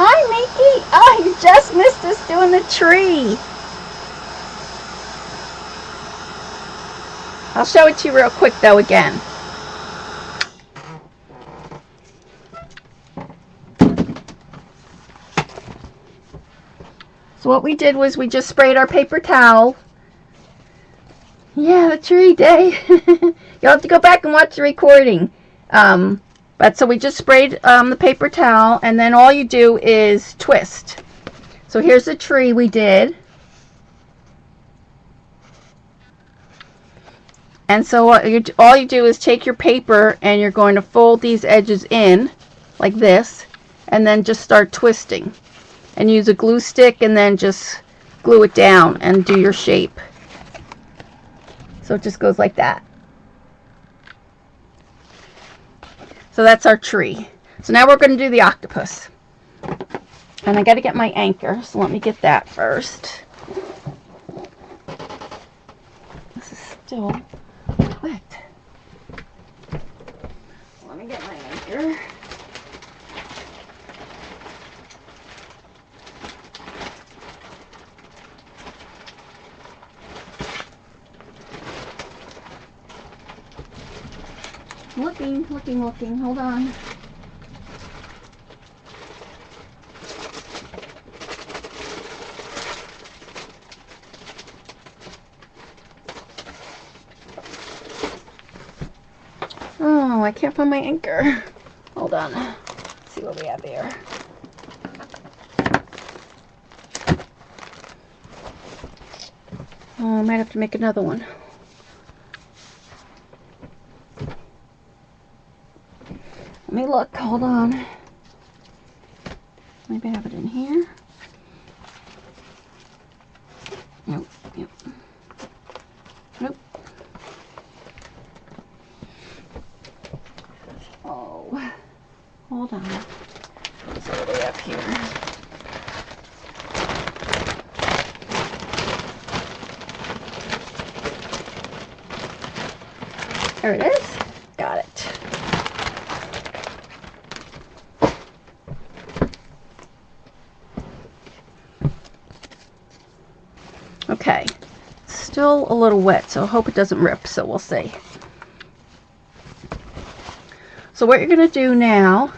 Hi, Mickey! Oh, you just missed us doing the tree. I'll show it to you real quick though again. So what we did was we just sprayed our paper towel. Yeah, the tree day. You'll have to go back and watch the recording. But so we just sprayed the paper towel, and then all you do is twist. So here's the tree we did. And so all you do is take your paper and you're going to fold these edges in like this and then just start twisting. And use a glue stick and then just glue it down and do your shape. So it just goes like that. So that's our tree. So now we're going to do the octopus. And I got to get my anchor, so let me get that first. This is still wet. Let me get my anchor. looking. Hold on. Oh, I can't find my anchor. Hold on. Let's see what we have here. Oh, I might have to make another one. Let me look. Hold on. Maybe I have it in here. Nope. Yep. Nope. Oh. Hold on. It's all the way up here. There it is. Got it. Okay. Still a little wet, so I hope it doesn't rip, so we'll see. So what you're going to do now,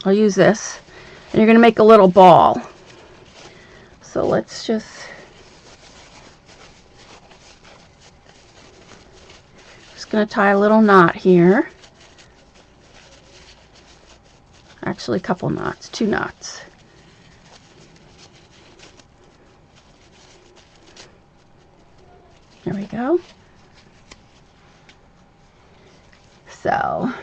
I'll use this, and you're going to make a little ball. So let's just going to tie a little knot here. Actually, a couple knots, 2 knots. There we go. So,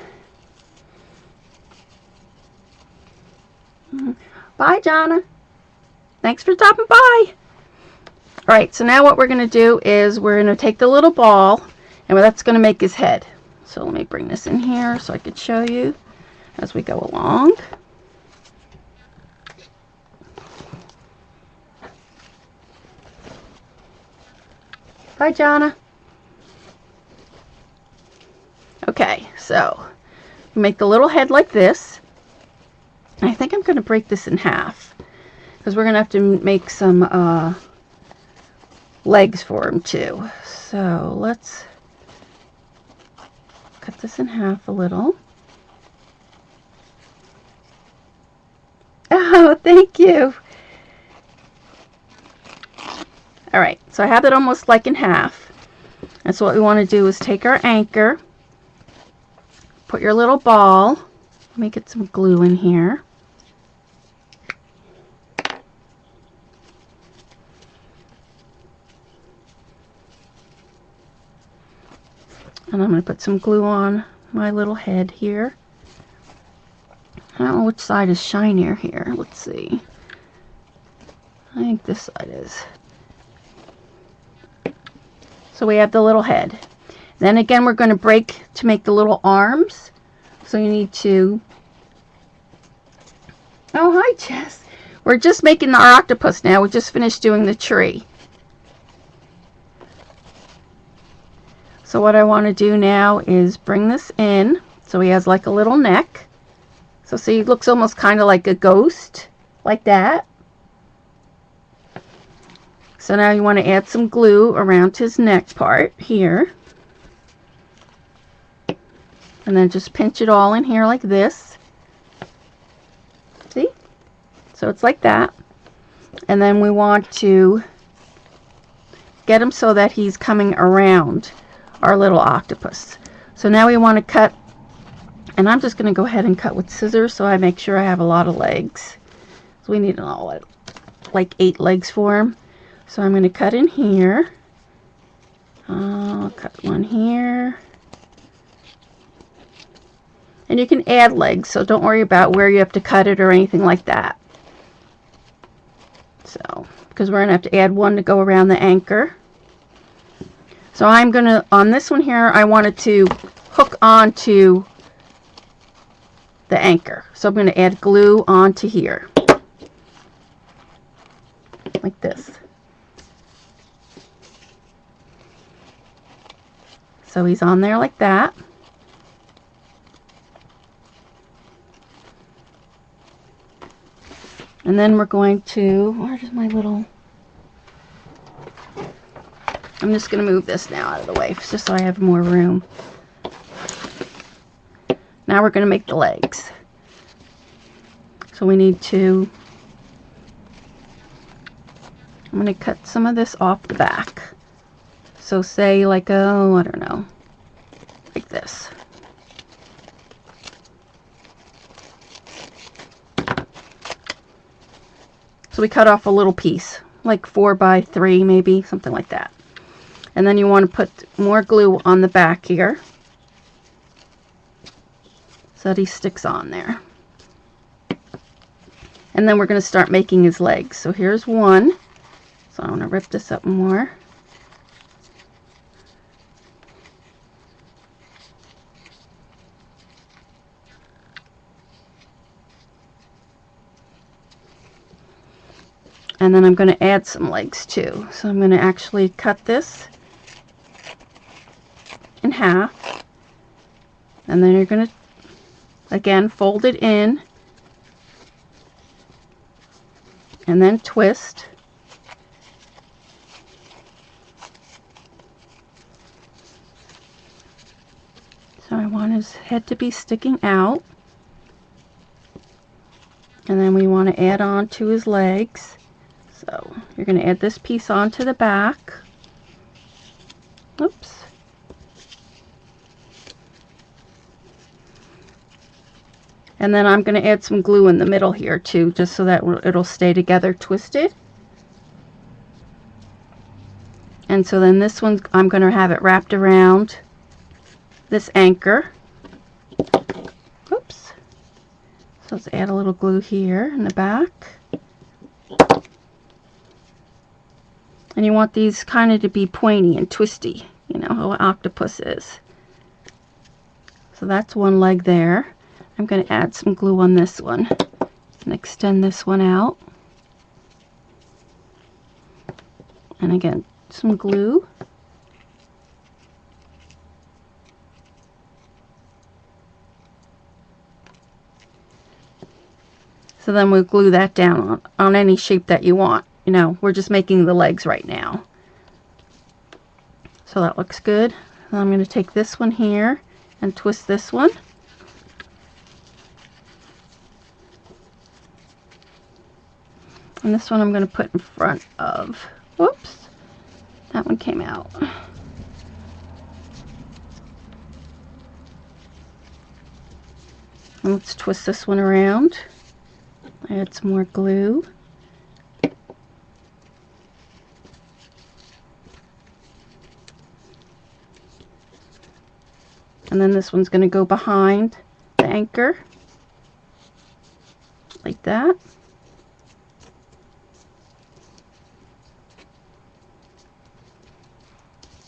bye, Jonna. Thanks for stopping by. All right, so now what we're going to do is we're going to take the little ball, and that's going to make his head. So let me bring this in here so I can show you as we go along. Bye, Jonna. Okay, so make the little head like this. I think I'm going to break this in half because we're going to have to make some legs for him too. So let's cut this in half a little. Oh, thank you. All right, so I have it almost like in half. And so what we want to do is take our anchor, put your little ball. Let me get some glue in here. And I'm going to put some glue on my little head here. I don't know which side is shinier here. Let's see. I think this side is. So we have the little head. Then again, we're going to break to make the little arms. So you need to... Oh, hi, Jess. We're just making our octopus now. We just finished doing the tree. So what I want to do now is bring this in so he has like a little neck. So see, he looks almost kind of like a ghost, like that. So now you want to add some glue around his neck part here. And then just pinch it all in here like this. See? So it's like that. And then we want to get him so that he's coming around our little octopus. So now we want to cut, and I'm just going to go ahead and cut with scissors so I make sure I have a lot of legs. So we need all like 8 legs for him. So I'm going to cut in here. I'll cut one here. And you can add legs, so don't worry about where you have to cut it or anything like that. So, because we're going to have to add one to go around the anchor. So I'm going to, on this one here, I wanted to hook onto the anchor. So I'm going to add glue onto here. Like this. So he's on there like that. And then we're going to, where's my little... I'm just going to move this now out of the way just so I have more room. Now we're going to make the legs. So we need to, I'm going to cut some of this off the back. So say like, oh, I don't know, like this. So we cut off a little piece, like 4 by 3 maybe, something like that. And then you want to put more glue on the back here, so that he sticks on there. And then we're going to start making his legs. So here's one. So I want to rip this up more. And then I'm going to add some legs too. So I'm going to actually cut this in half. And then you're going to, again, fold it in. And then twist. So I want his head to be sticking out. And then we want to add on to his legs. So you're going to add this piece onto the back. Oops. And then I'm going to add some glue in the middle here too, just so that it'll stay together twisted. And so then this one, I'm going to have it wrapped around this anchor. Oops. So let's add a little glue here in the back. And you want these kind of to be pointy and twisty, you know, how an octopus is. So that's one leg there. I'm going to add some glue on this one and extend this one out. And again, some glue. So then we'll glue that down on any shape that you want. You know, we're just making the legs right now. So that looks good. And I'm going to take this one here and twist this one. And this one I'm going to put in front of, whoops, that one came out. And let's twist this one around. Add some more glue. And then this one's going to go behind the anchor, like that.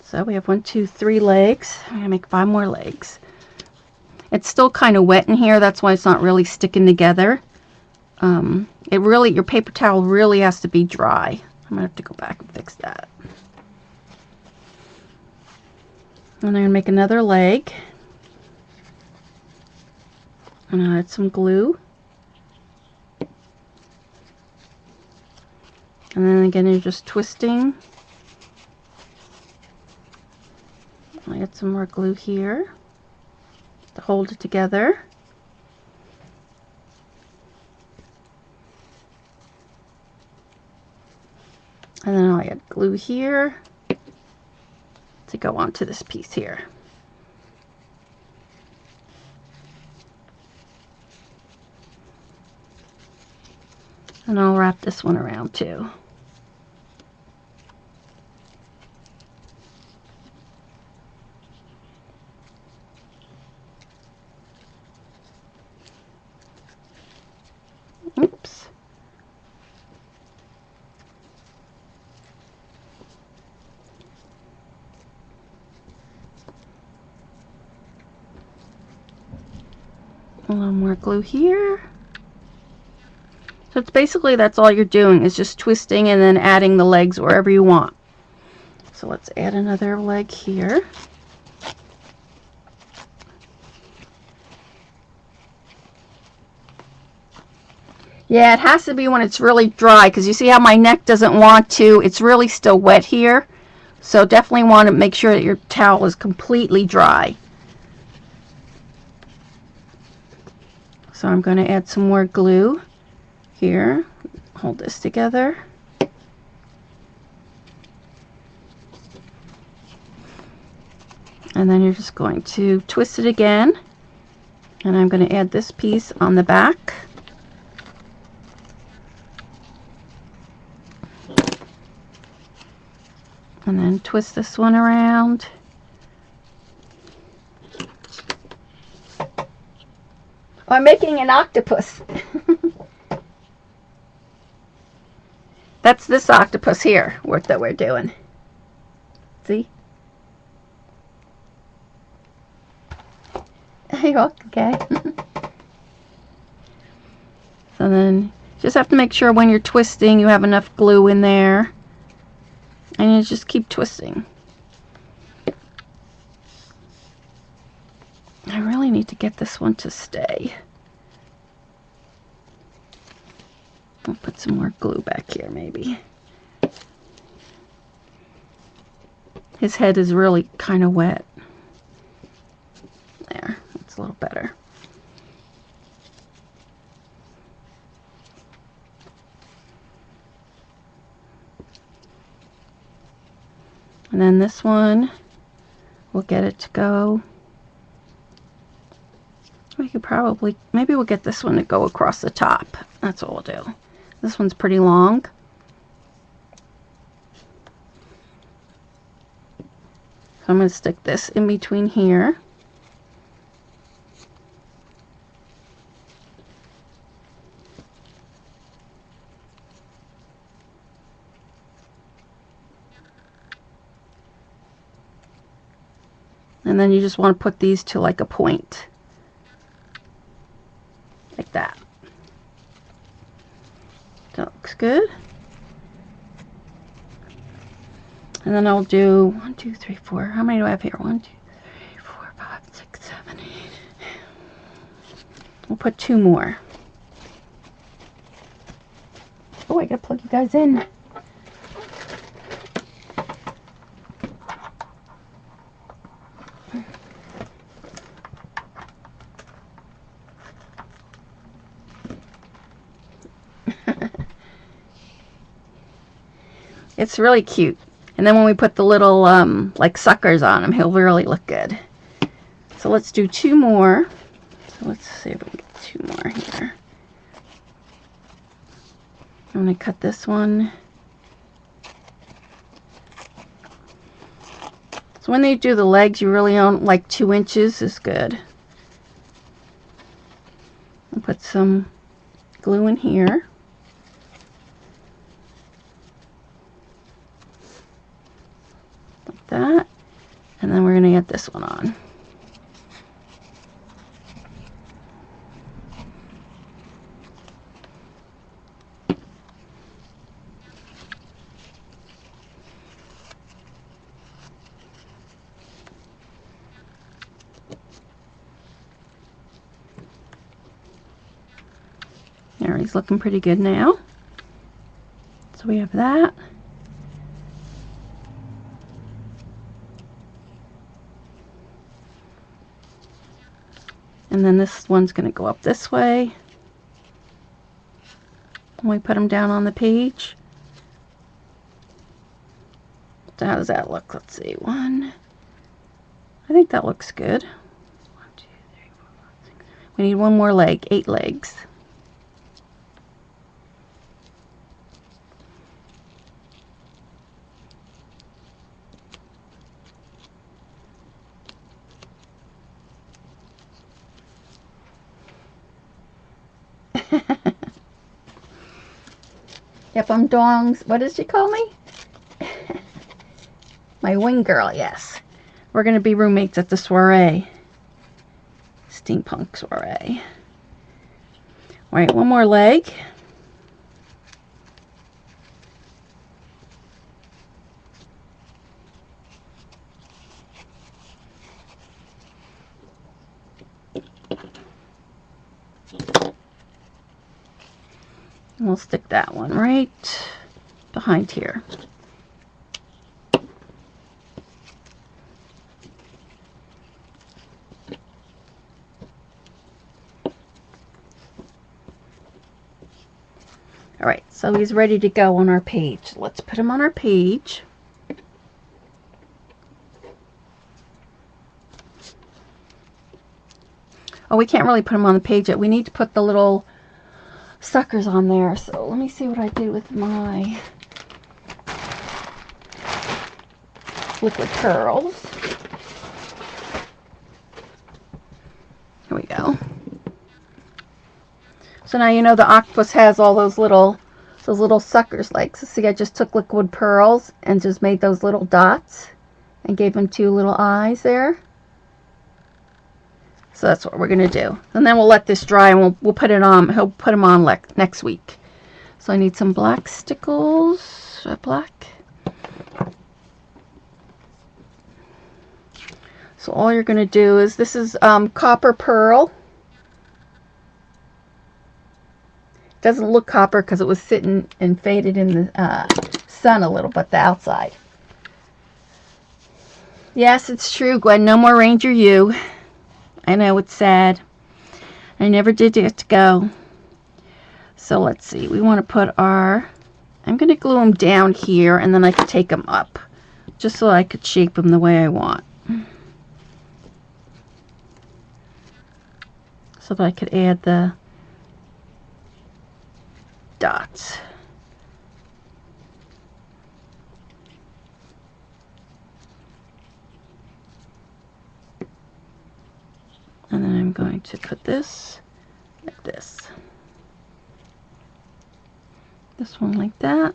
So we have 1, 2, 3 legs. I'm going to make 5 more legs. It's still kind of wet in here, that's why it's not really sticking together. Your paper towel really has to be dry. I'm going to have to go back and fix that. And I'm going to make another leg. And I'll add some glue. And then again, you're just twisting. I'll add some more glue here to hold it together. And then I'll add glue here to go onto this piece here. And I'll wrap this one around too. Oops. A little more glue here. So it's basically, that's all you're doing, is just twisting and then adding the legs wherever you want. So let's add another leg here. Yeah, it has to be when it's really dry, because you see how my neck doesn't want to, it's really still wet here. So definitely want to make sure that your towel is completely dry. So I'm going to add some more glue here. Hold this together. And then you're just going to twist it again. And I'm going to add this piece on the back. And then twist this one around. Oh, I'm making an octopus. That's this octopus here that we're doing. See? Okay. So then just have to make sure when you're twisting you have enough glue in there. And you just keep twisting. I really need to get this one to stay. I'll put some more glue back here maybe. His head is really kind of wet. There, that's a little better. And then this one, we'll get it to go. We could probably, maybe we'll get this one to go across the top. That's what we'll do. This one's pretty long. So I'm going to stick this in between here. And then you just want to put these to like a point. Like that. That looks good. And then I'll do 1, 2, 3, 4. How many do I have here? 1, 2, 3, 4, 5, 6, 7, 8. We'll put 2 more. Oh, I gotta plug you guys in. It's really cute. And then when we put the little like suckers on him, he'll really look good. So let's do 2 more. So let's see if we can get 2 more here. I'm going to cut this one. So when they do the legs, you really don't like 2 inches is good. I'll put some glue in here. That, and then we're going to get this one on. There, he's looking pretty good now. So we have that. And then this one's going to go up this way. And we put them down on the page. So how does that look? Let's see. 1. I think that looks good. 1, 2, 3, 4, 5, 6. We need 1 more leg. 8 legs. Yep, I'm Dong's, what does she call me? My wing girl, yes. We're going to be roommates at the soiree. Steampunk soiree. Alright, 1 more leg. And we'll stick that one right behind here. Alright, so he's ready to go on our page. Let's put him on our page. Oh, we can't really put him on the page yet. We need to put the little suckers on there. So let me see what I do with my liquid pearls. Here we go. So now you know the octopus has all those little suckers like. So see, I just took liquid pearls and just made those little dots and gave him 2 little eyes there. So that's what we're going to do. And then we'll let this dry and we'll put it on. He'll put them on next week. So I need some black stickles. Black. So all you're going to do is, this is copper pearl. It doesn't look copper because it was sitting and faded in the sun a little, but the outside. Yes, it's true, Gwen. No more Ranger U. I know, it's sad. I never did get to go. So let's see. We want to put our... I'm going to glue them down here, and then I can take them up. Just so I could shape them the way I want. So that I could add the dots. And then I'm going to put this like this. This one like that.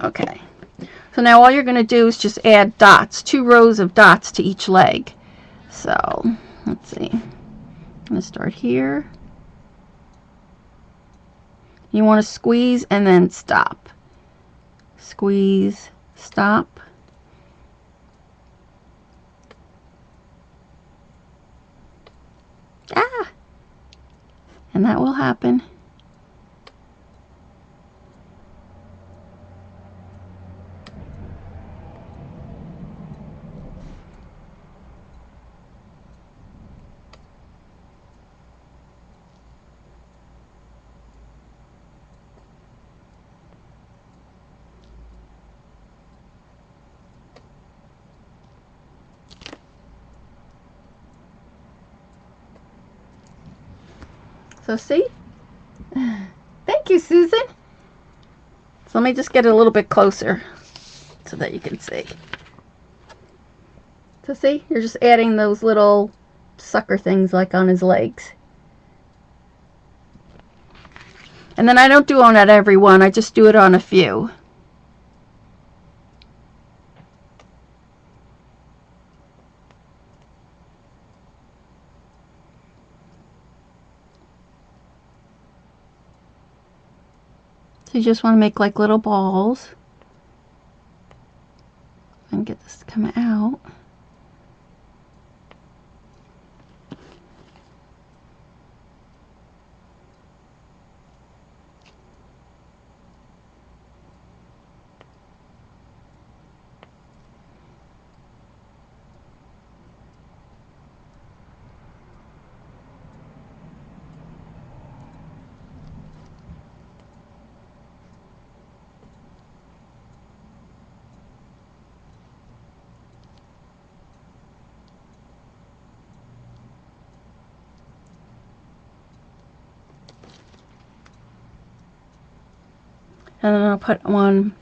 Okay. So now all you're going to do is just add dots, 2 rows of dots to each leg. So let's see. I'm going to start here. You want to squeeze and then stop. Squeeze, stop. Ah! And that will happen. So see? Thank you, Susan. So let me just get it a little bit closer so that you can see. So see, you're just adding those little sucker things like on his legs. And then I don't do on at every one, I just do it on a few. So you just want to make like little balls and get this to come out. And then I'll put one,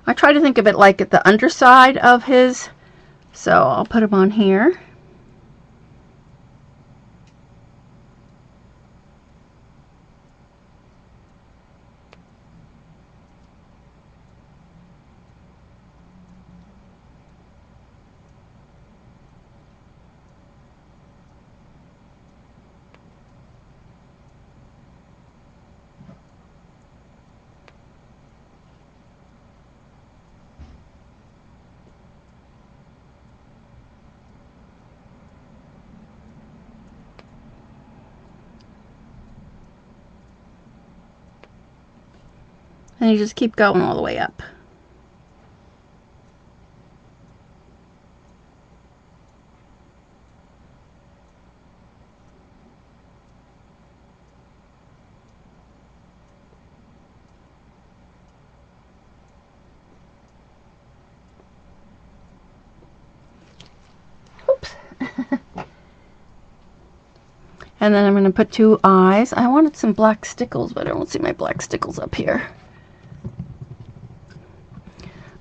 I try to think of it like at the underside of his, so I'll put him on here. And you just keep going all the way up. Oops. And then I'm going to put 2 eyes. I wanted some black stickles, but I don't see my black stickles up here.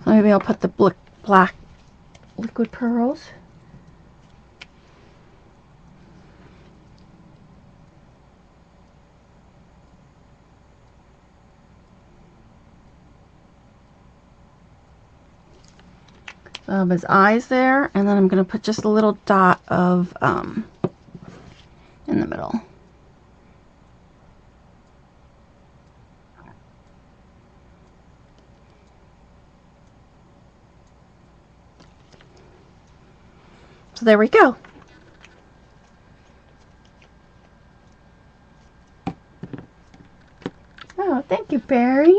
So maybe I'll put the black liquid pearls. His eyes there, and then I'm going to put just a little dot of in the middle. So there we go. Oh, thank you, Barry.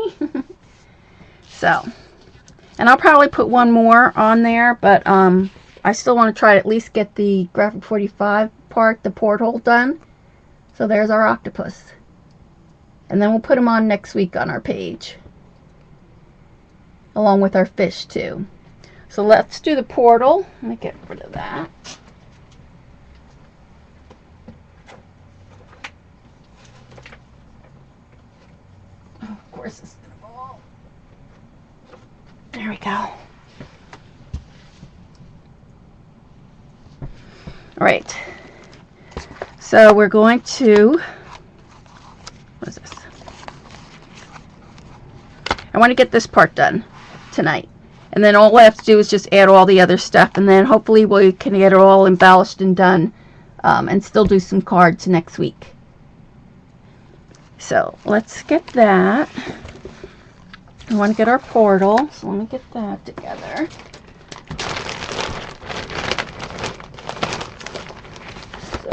So, and I'll probably put one more on there, but I still want to try to at least get the graphic 45 part, the porthole, done. So there's our octopus. And then we'll put them on next week on our page, along with our fish too. So let's do the porthole. Let me get rid of that. Oh, of course it's gonna fall. There we go. All right. So we're going to, what is this? I want to get this part done tonight. And then all I have to do is just add all the other stuff, and then hopefully we can get it all embellished and done, and still do some cards next week. So let's get that. I want to get our porthole, so let me get that together. So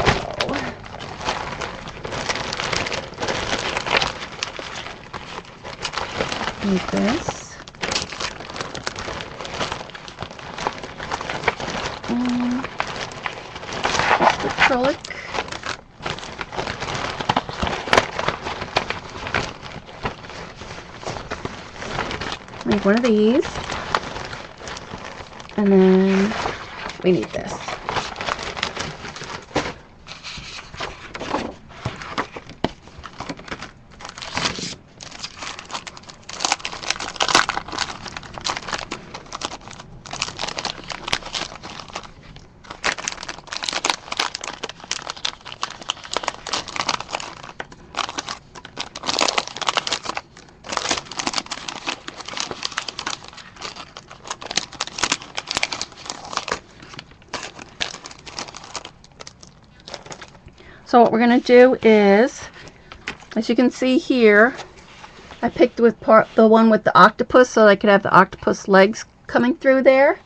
need this. Acrylic. Make one of these, and then we need this. So what we're going to do is, as you can see here, I picked with the one with the octopus so I could have the octopus legs coming through there.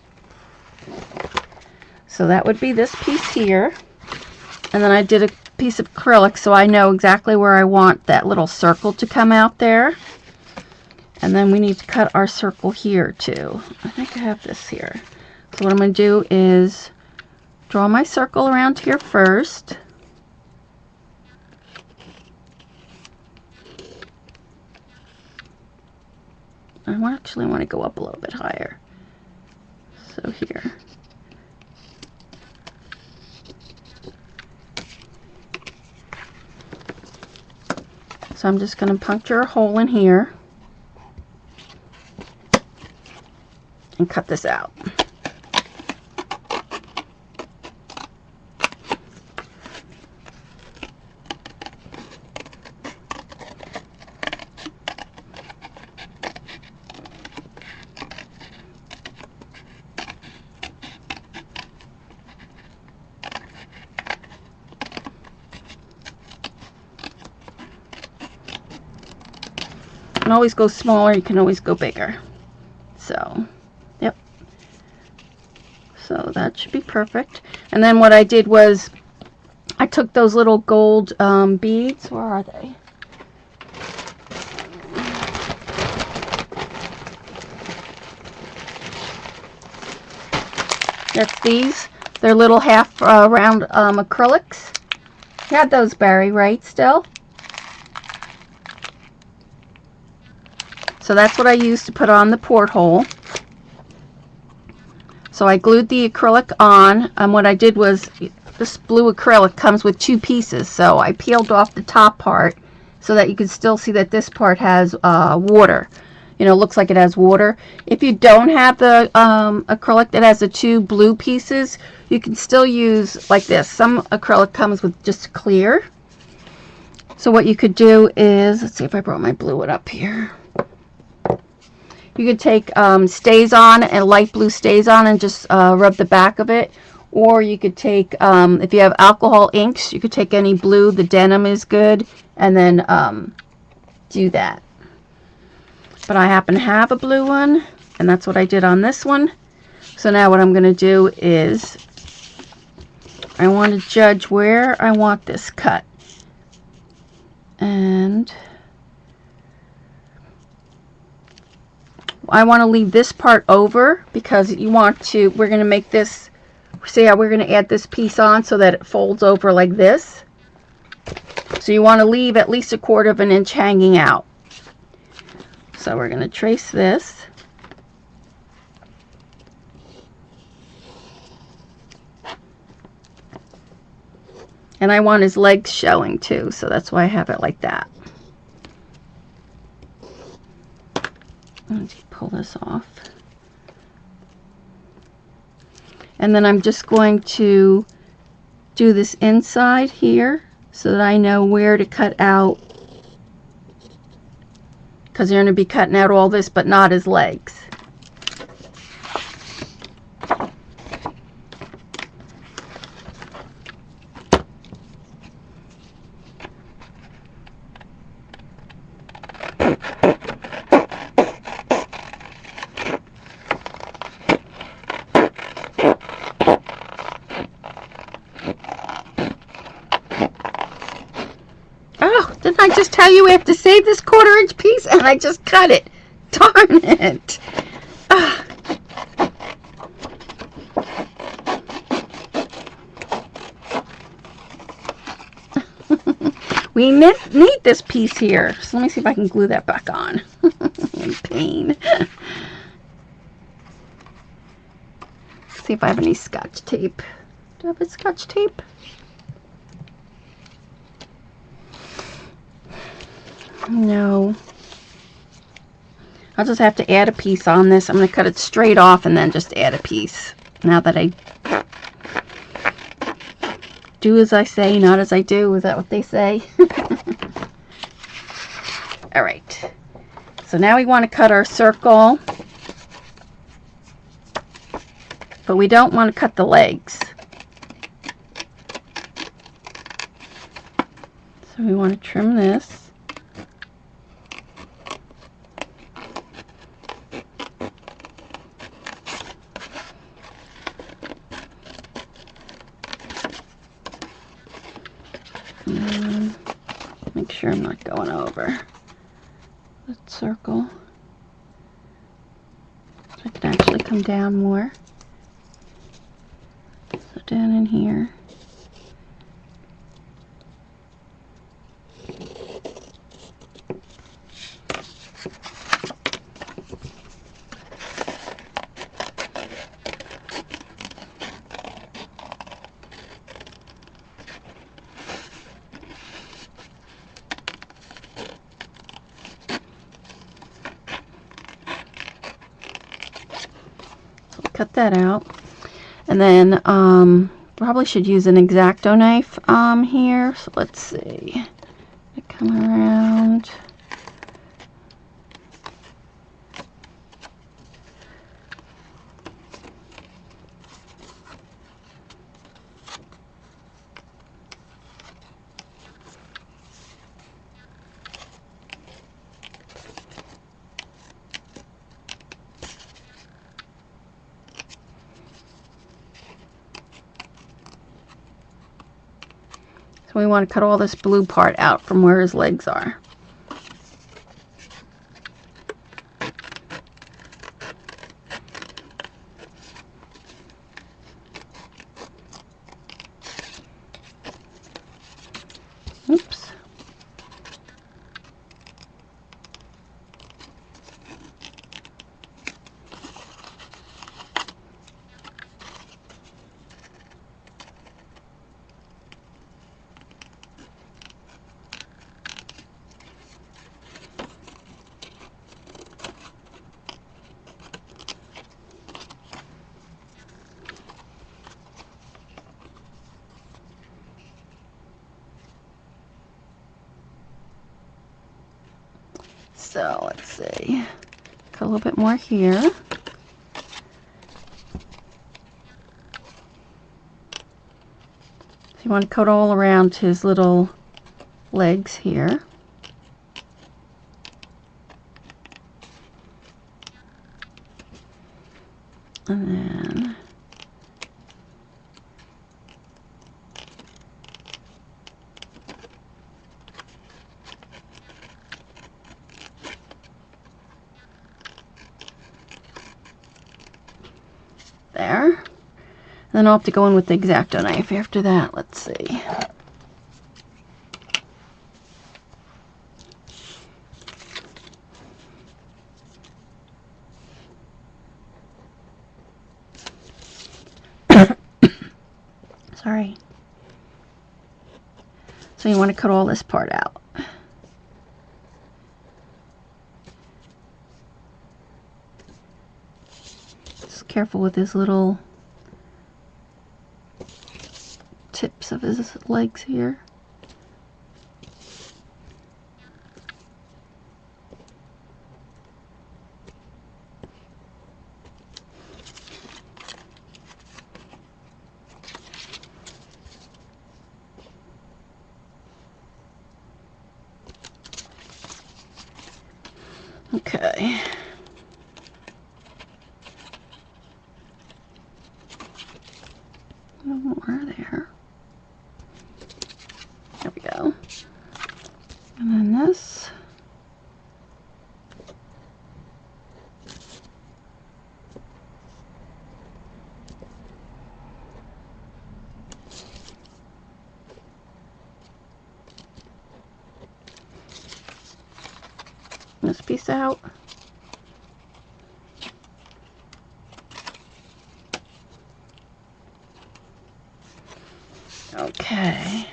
So that would be this piece here. And then I did a piece of acrylic so I know exactly where I want that little circle to come out there. And then we need to cut our circle here too. I think I have this here. So what I'm going to do is draw my circle around here first. I actually want to go up a little bit higher. So here. So I'm just going to puncture a hole in here and cut this out. You can always go smaller, you can always go bigger. So, yep. So that should be perfect. And then what I did was, I took those little gold beads. Where are they? That's these. They're little half round acrylics. You had those, Barry, right, still? So that's what I used to put on the porthole. So I glued the acrylic on, and what I did was, this blue acrylic comes with 2 pieces, so I peeled off the top part so that you can still see that this part has water. You know, it looks like it has water. If you don't have the acrylic that has the 2 blue pieces, you can still use like this. Some acrylic comes with just clear. So what you could do is, let's see if I brought my blue one up here. You could take Stays-On and light blue Stays-On and just rub the back of it. Or you could take, if you have alcohol inks, you could take any blue. The denim is good. And then do that. But I happen to have a blue one. And that's what I did on this one. So now what I'm going to do is, I want to judge where I want this cut. And I want to leave this part over because you want to, we're going to make this, see how we're going to add this piece on so that it folds over like this. So you want to leave at least 1/4 of an inch hanging out. So we're going to trace this. And I want his legs showing too, so that's why I have it like that. Let's pull this off. And then I'm just going to do this inside here so that I know where to cut out, because you're going to be cutting out all this but not his legs. Didn't I just tell you we have to save this 1/4 inch piece? And I just cut it. Darn it. We need this piece here. So let me see if I can glue that back on. In pain. See if I have any Scotch tape. Do I have a Scotch tape? No. I'll just have to add a piece on this. I'm going to cut it straight off and then just add a piece. Now that I do as I say, not as I do. Is that what they say? Alright. So now we want to cut our circle. But we don't want to cut the legs. So we want to trim this. Make sure I'm not going over that circle. So I can actually come down more. So down in here. Cut that out, and then probably should use an X-Acto knife here. So let's see. I come around. We want to cut all this blue part out from where his legs are. Oops. So let's see, got a little bit more here. So you want to coat all around his little legs here. And then there. And then I'll have to go in with the X-Acto knife after that. Let's see. Sorry. So you want to cut all this part out. Just careful with his little tips of his legs here. Okay. A little more there. There we go. And then this. This piece out. Okay.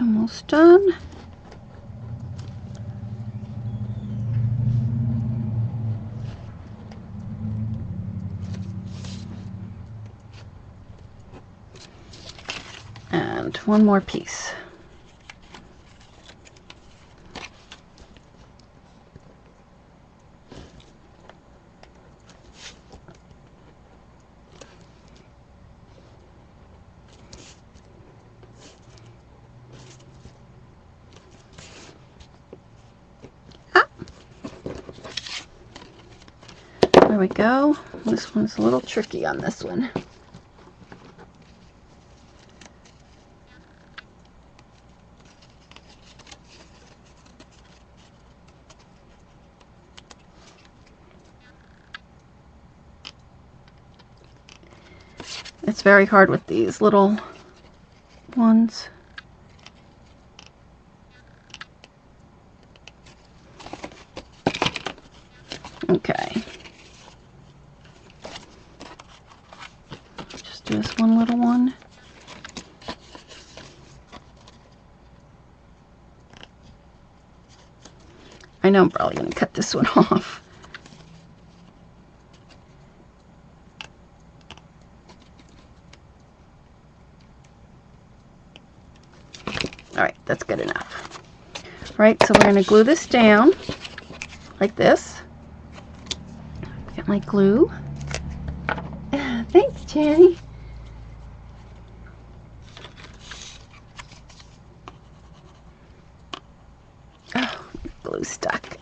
Almost done. And one more piece. There we go. This one's a little tricky on this one. It's very hard with these little ones. Okay. Just do this one little one. I know I'm probably going to cut this one off. Alright, that's good enough. Alright, so we're going to glue this down like this. Get my glue. Thanks, Jenny. Oh, glue stuck.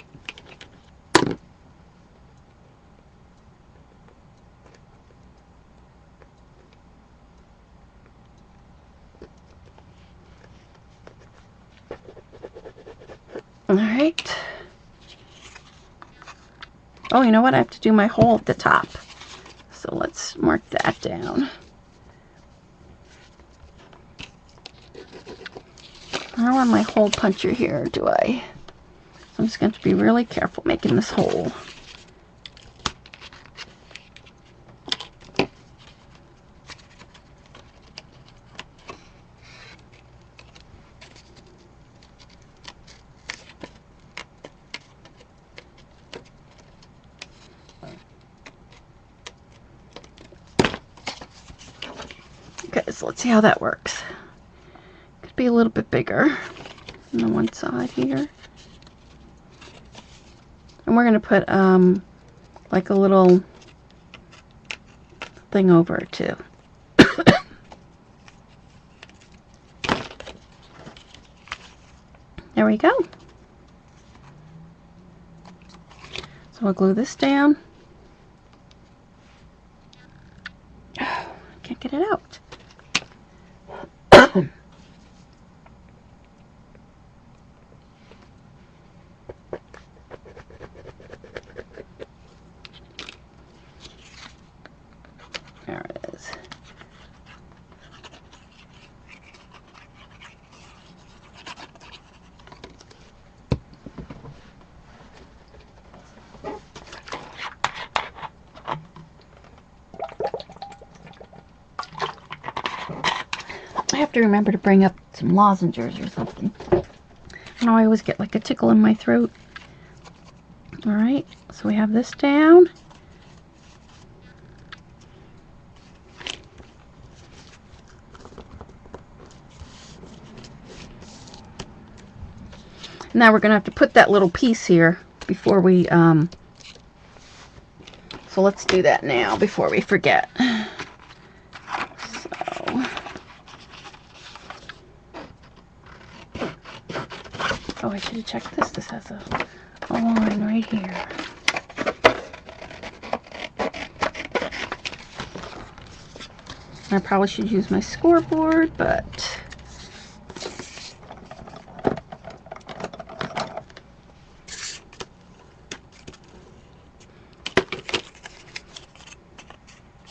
Alright. Oh, you know what? I have to do my hole at the top. So let's mark that down. I don't want my hole puncher here, do I? I'm just going to be really careful making this hole. Okay, so let's see how that works. Could be a little bit bigger on the one side here. And we're going to put like a little thing over it too. There we go. So we'll glue this down. Oh, I can't get it out. There it is. I have to remember to bring up some lozenges or something. I know I always get like a tickle in my throat. Alright, so we have this down. Now we're going to have to put that little piece here before we, so let's do that now before we forget. So, oh, I should have checked this. This has a line right here. I probably should use my scoreboard, but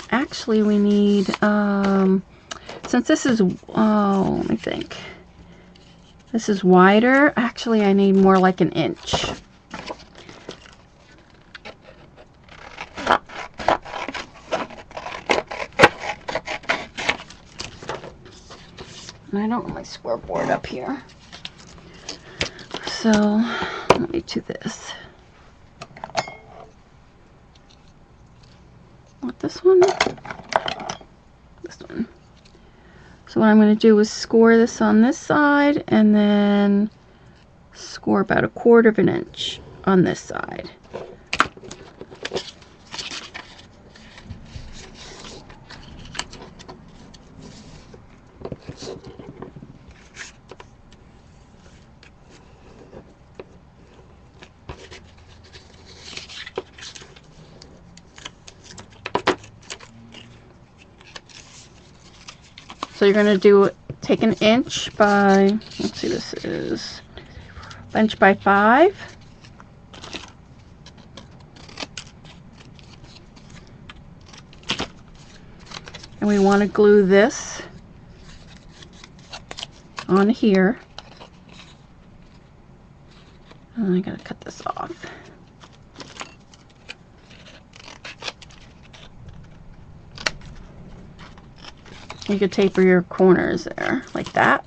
actually we need, since this is, oh, let me think. This is wider. Actually, I need more like 1 inch. And I don't have my scoreboard up here. So, let me do this. Not this one. This one. So what I'm going to do is score this on this side and then score about 1/4 inch on this side. So you're going to take 1 inch by, let's see, this is 1 inch by 5. And we want to glue this on here. And I got to cut this off. You could taper your corners there, like that.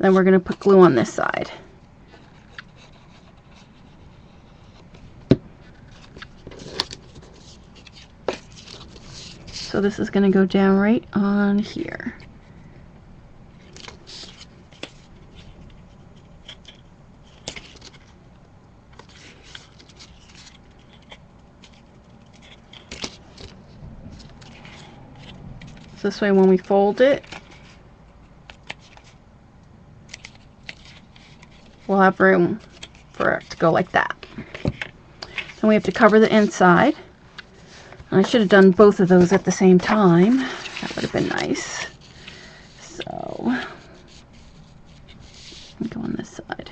Then we're going to put glue on this side. So this is going to go down right on here. This way when we fold it, we'll have room for it to go like that. Then we have to cover the inside. And I should have done both of those at the same time. That would have been nice. So, go on this side.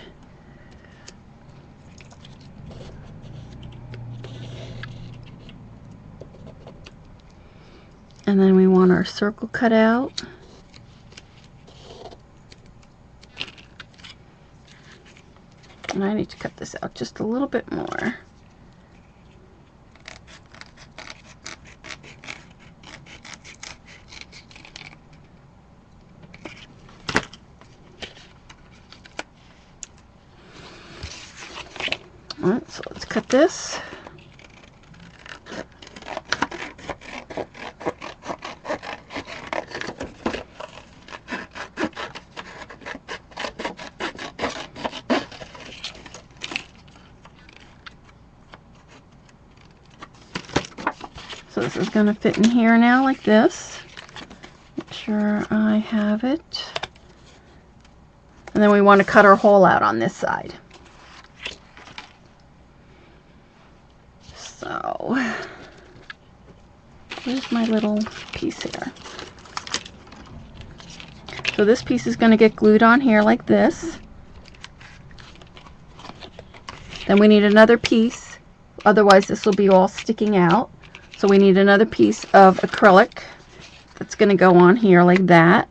And then we want our circle cut out. And I need to cut this out just a little bit more. Alright, so let's cut this. So this is going to fit in here now like this. Make sure I have it. And then we want to cut our hole out on this side. So, where's my little piece here? So this piece is going to get glued on here like this. Then we need another piece, otherwise this will be all sticking out. So we need another piece of acrylic that's going to go on here like that.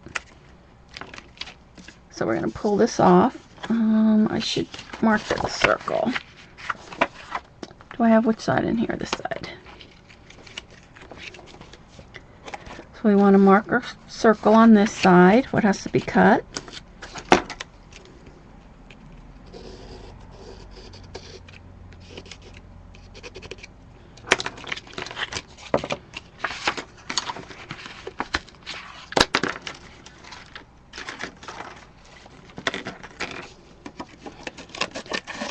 So we're going to pull this off. I should mark that circle. Do I have which side in here? This side. So we want to mark our circle on this side, what has to be cut.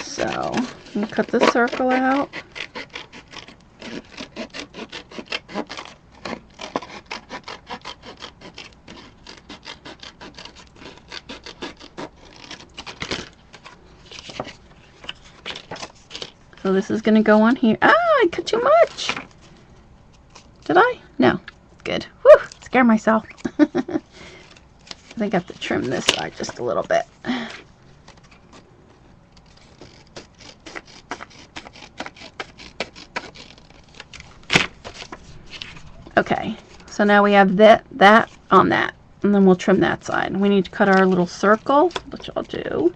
So, I'm going to cut the circle out. So this is going to go on here. Ah, I cut too much. Did I? No. Good. Whew, scared myself. I think I have to trim this side just a little bit. Okay, so now we have that on that, and then we'll trim that side. We need to cut our little circle, which I'll do.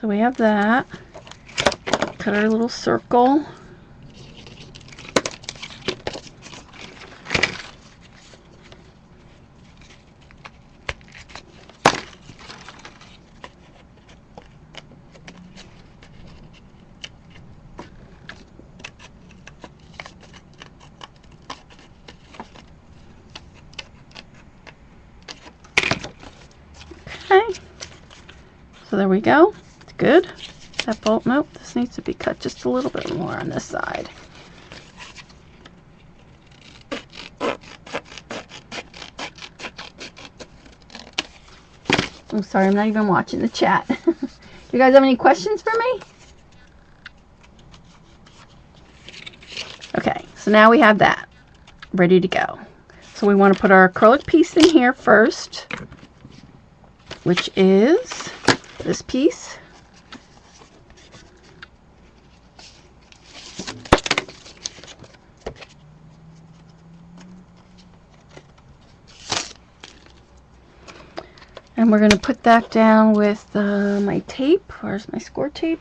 So we have that. Cut our little circle. Okay, so there we go. It's good. That bolt, nope, this needs to be cut just a little bit more on this side. I'm sorry, I'm not even watching the chat. You guys have any questions for me? Okay, so now we have that ready to go. So we want to put our acrylic piece in here first, which is this piece. And we're going to put that down with my tape. Where's my score tape?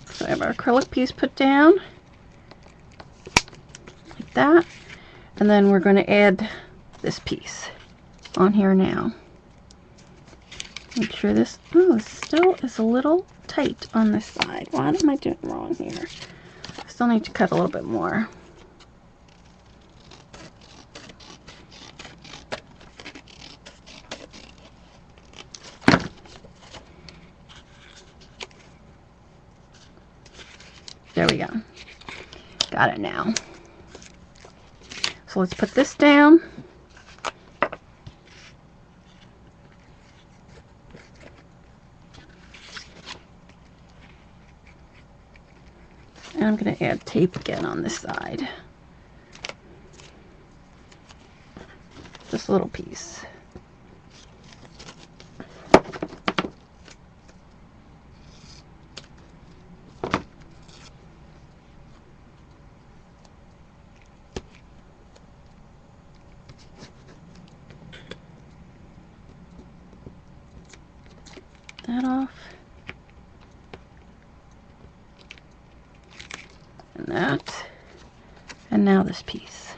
So I have our acrylic piece put down like that, and then we're going to add this piece on here now. Make sure this, oh, this still is a little tight on this side. What am I doing wrong here? I still need to cut a little bit more. Got it now. So let's put this down. And I'm going to add tape again on this side. Just a little piece. That off. And that. And now this piece.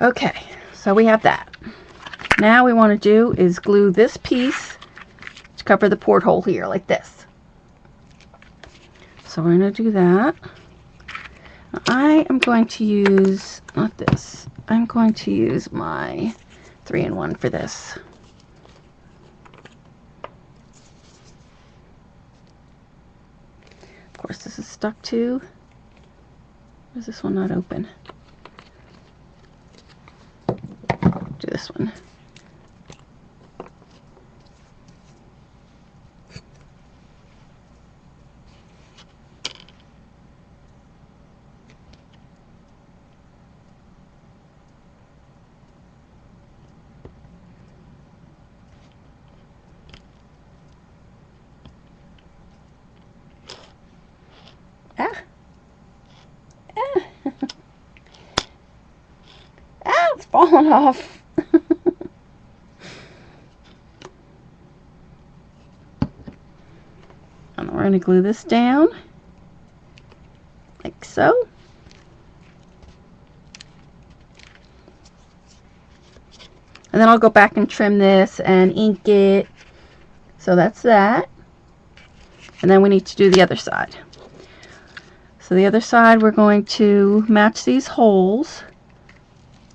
Okay, so we have that. Now we want to do is glue this piece to cover the porthole here, like this. So we're going to do that. I am going to use, not this, I'm going to use my 3-in-1 for this. Of course, this is stuck too. Why is this one not open? Do this one. Ah. Ah. Ah, it's falling off. And we're going to glue this down like so. And then I'll go back and trim this and ink it. So that's that. And then we need to do the other side. So the other side, we're going to match these holes.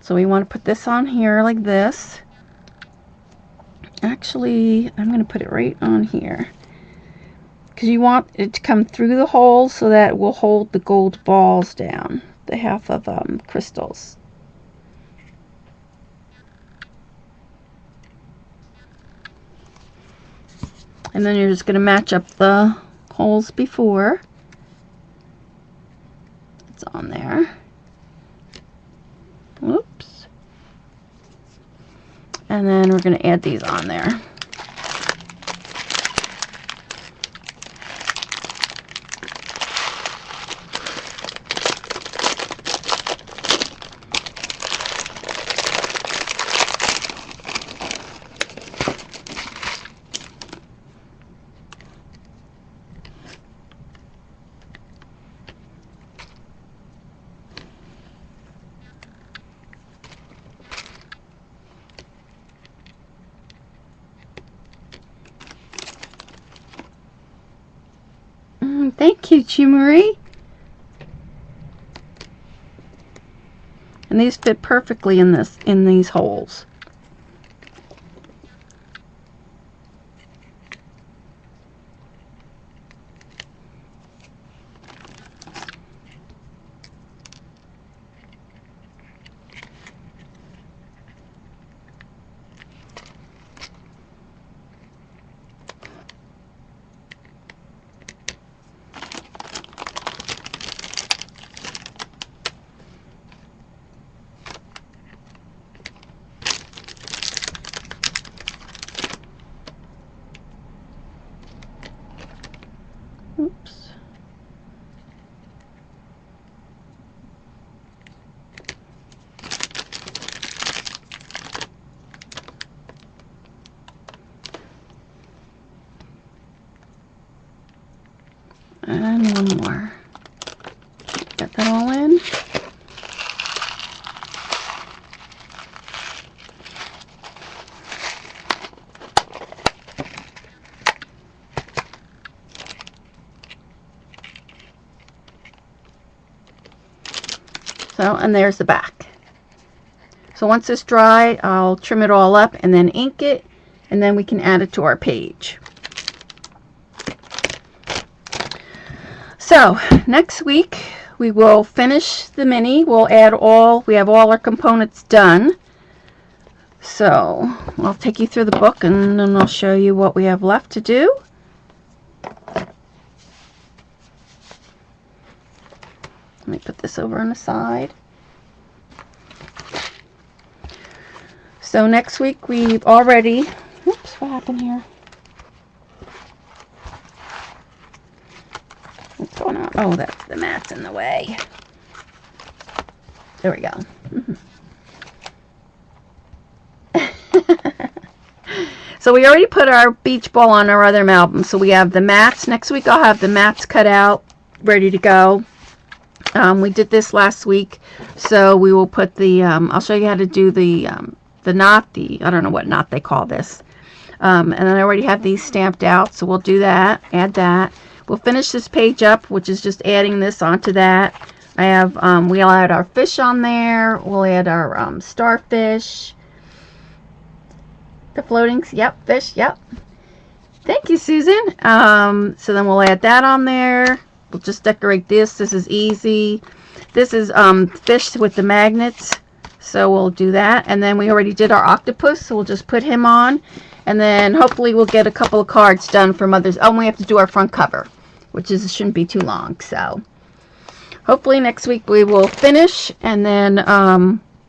So we want to put this on here like this. Actually, I'm going to put it right on here, because you want it to come through the holes so that it will hold the gold balls down, the half of crystals. And then you're just going to match up the holes before. It's on there. Whoops. And then we're going to add these on there. Thank you, Chimuri. And these fit perfectly in these holes. Oops. And one more. Get that all in. So, and there's the back. So once it's dry, I'll trim it all up and then ink it, and then we can add it to our page. So next week we will finish the mini. We'll add we have all our components done. So I'll take you through the book and then I'll show you what we have left to do. Let me put this over on the side. So next week we've already, oops, what happened here? What's going on? Oh, that's the mat's in the way. There we go. So we already put our beach ball on our other album. So we have the mats. Next week I'll have the mats cut out, ready to go. We did this last week, so we will put the, I'll show you how to do the knot, I don't know what knot they call this. And then I already have these stamped out, so we'll do that, add that. We'll finish this page up, which is just adding this onto that. I have, we'll add our fish on there. We'll add our starfish. The floating, yep, fish, yep. Thank you, Susan. So then we'll add that on there. We'll just decorate this. This is easy. This is fish with the magnets. So we'll do that. And then we already did our octopus, so we'll just put him on. And then hopefully we'll get a couple of cards done for Mother's. Oh, and we have to do our front cover, which shouldn't be too long. So hopefully next week we will finish and then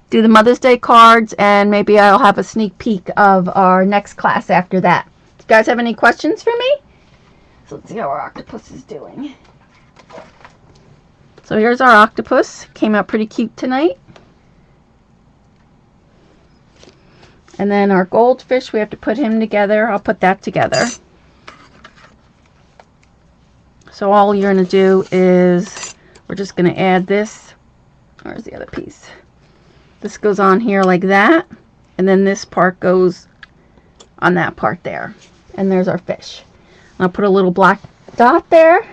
do the Mother's Day cards, and maybe I'll have a sneak peek of our next class after that. You guys have any questions for me? So let's see how our octopus is doing. So here's our octopus. Came out pretty cute tonight. And then our goldfish, we have to put him together. I'll put that together. So all you're going to do is, we're just going to add this. Where's the other piece? This goes on here like that. And then this part goes on that part there. And there's our fish. I'll put a little black dot there.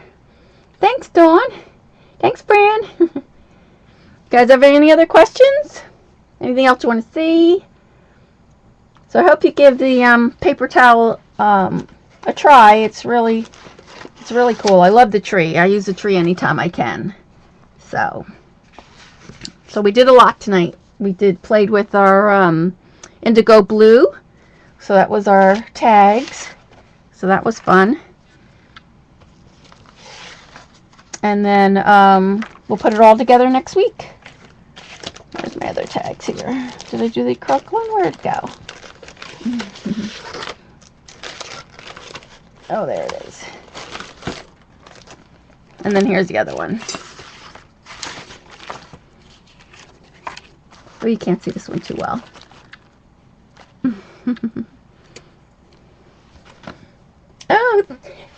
Thanks, Dawn. Thanks, Fran. You guys have any other questions? Anything else you want to see? So I hope you give the paper towel a try. It's really cool. I love the tree. I use the tree anytime I can. So we did a lot tonight. We played with our indigo blue. So that was our tags. So that was fun. And then we'll put it all together next week. Where's my other tags here? Did I do the acrylic one? Where'd it go? Oh, there it is. And then here's the other one. Oh, you can't see this one too well. Oh,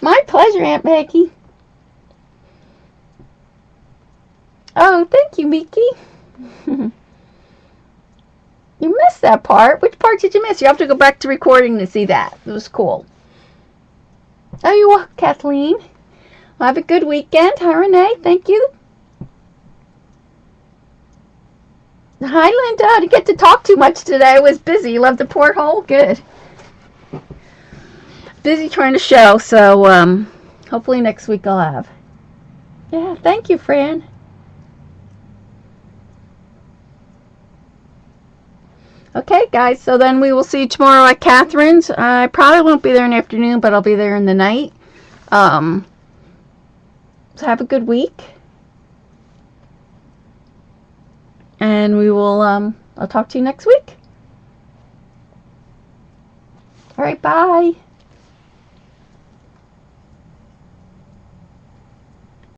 my pleasure, Aunt Maggie. Oh, thank you, Mickey. You missed that part. Which part did you miss? You have to go back to recording to see that. It was cool. Oh, you are, Kathleen. Well, have a good weekend. Hi, Renee. Thank you. Hi, Linda. I didn't get to talk too much today. I was busy. You love the porthole? Good. Busy trying to show, so hopefully next week I'll have. Yeah, thank you, Fran. Okay, guys, so then we will see you tomorrow at Catherine's. I probably won't be there in the afternoon, but I'll be there in the night. So have a good week. And we will, I'll talk to you next week. All right, bye.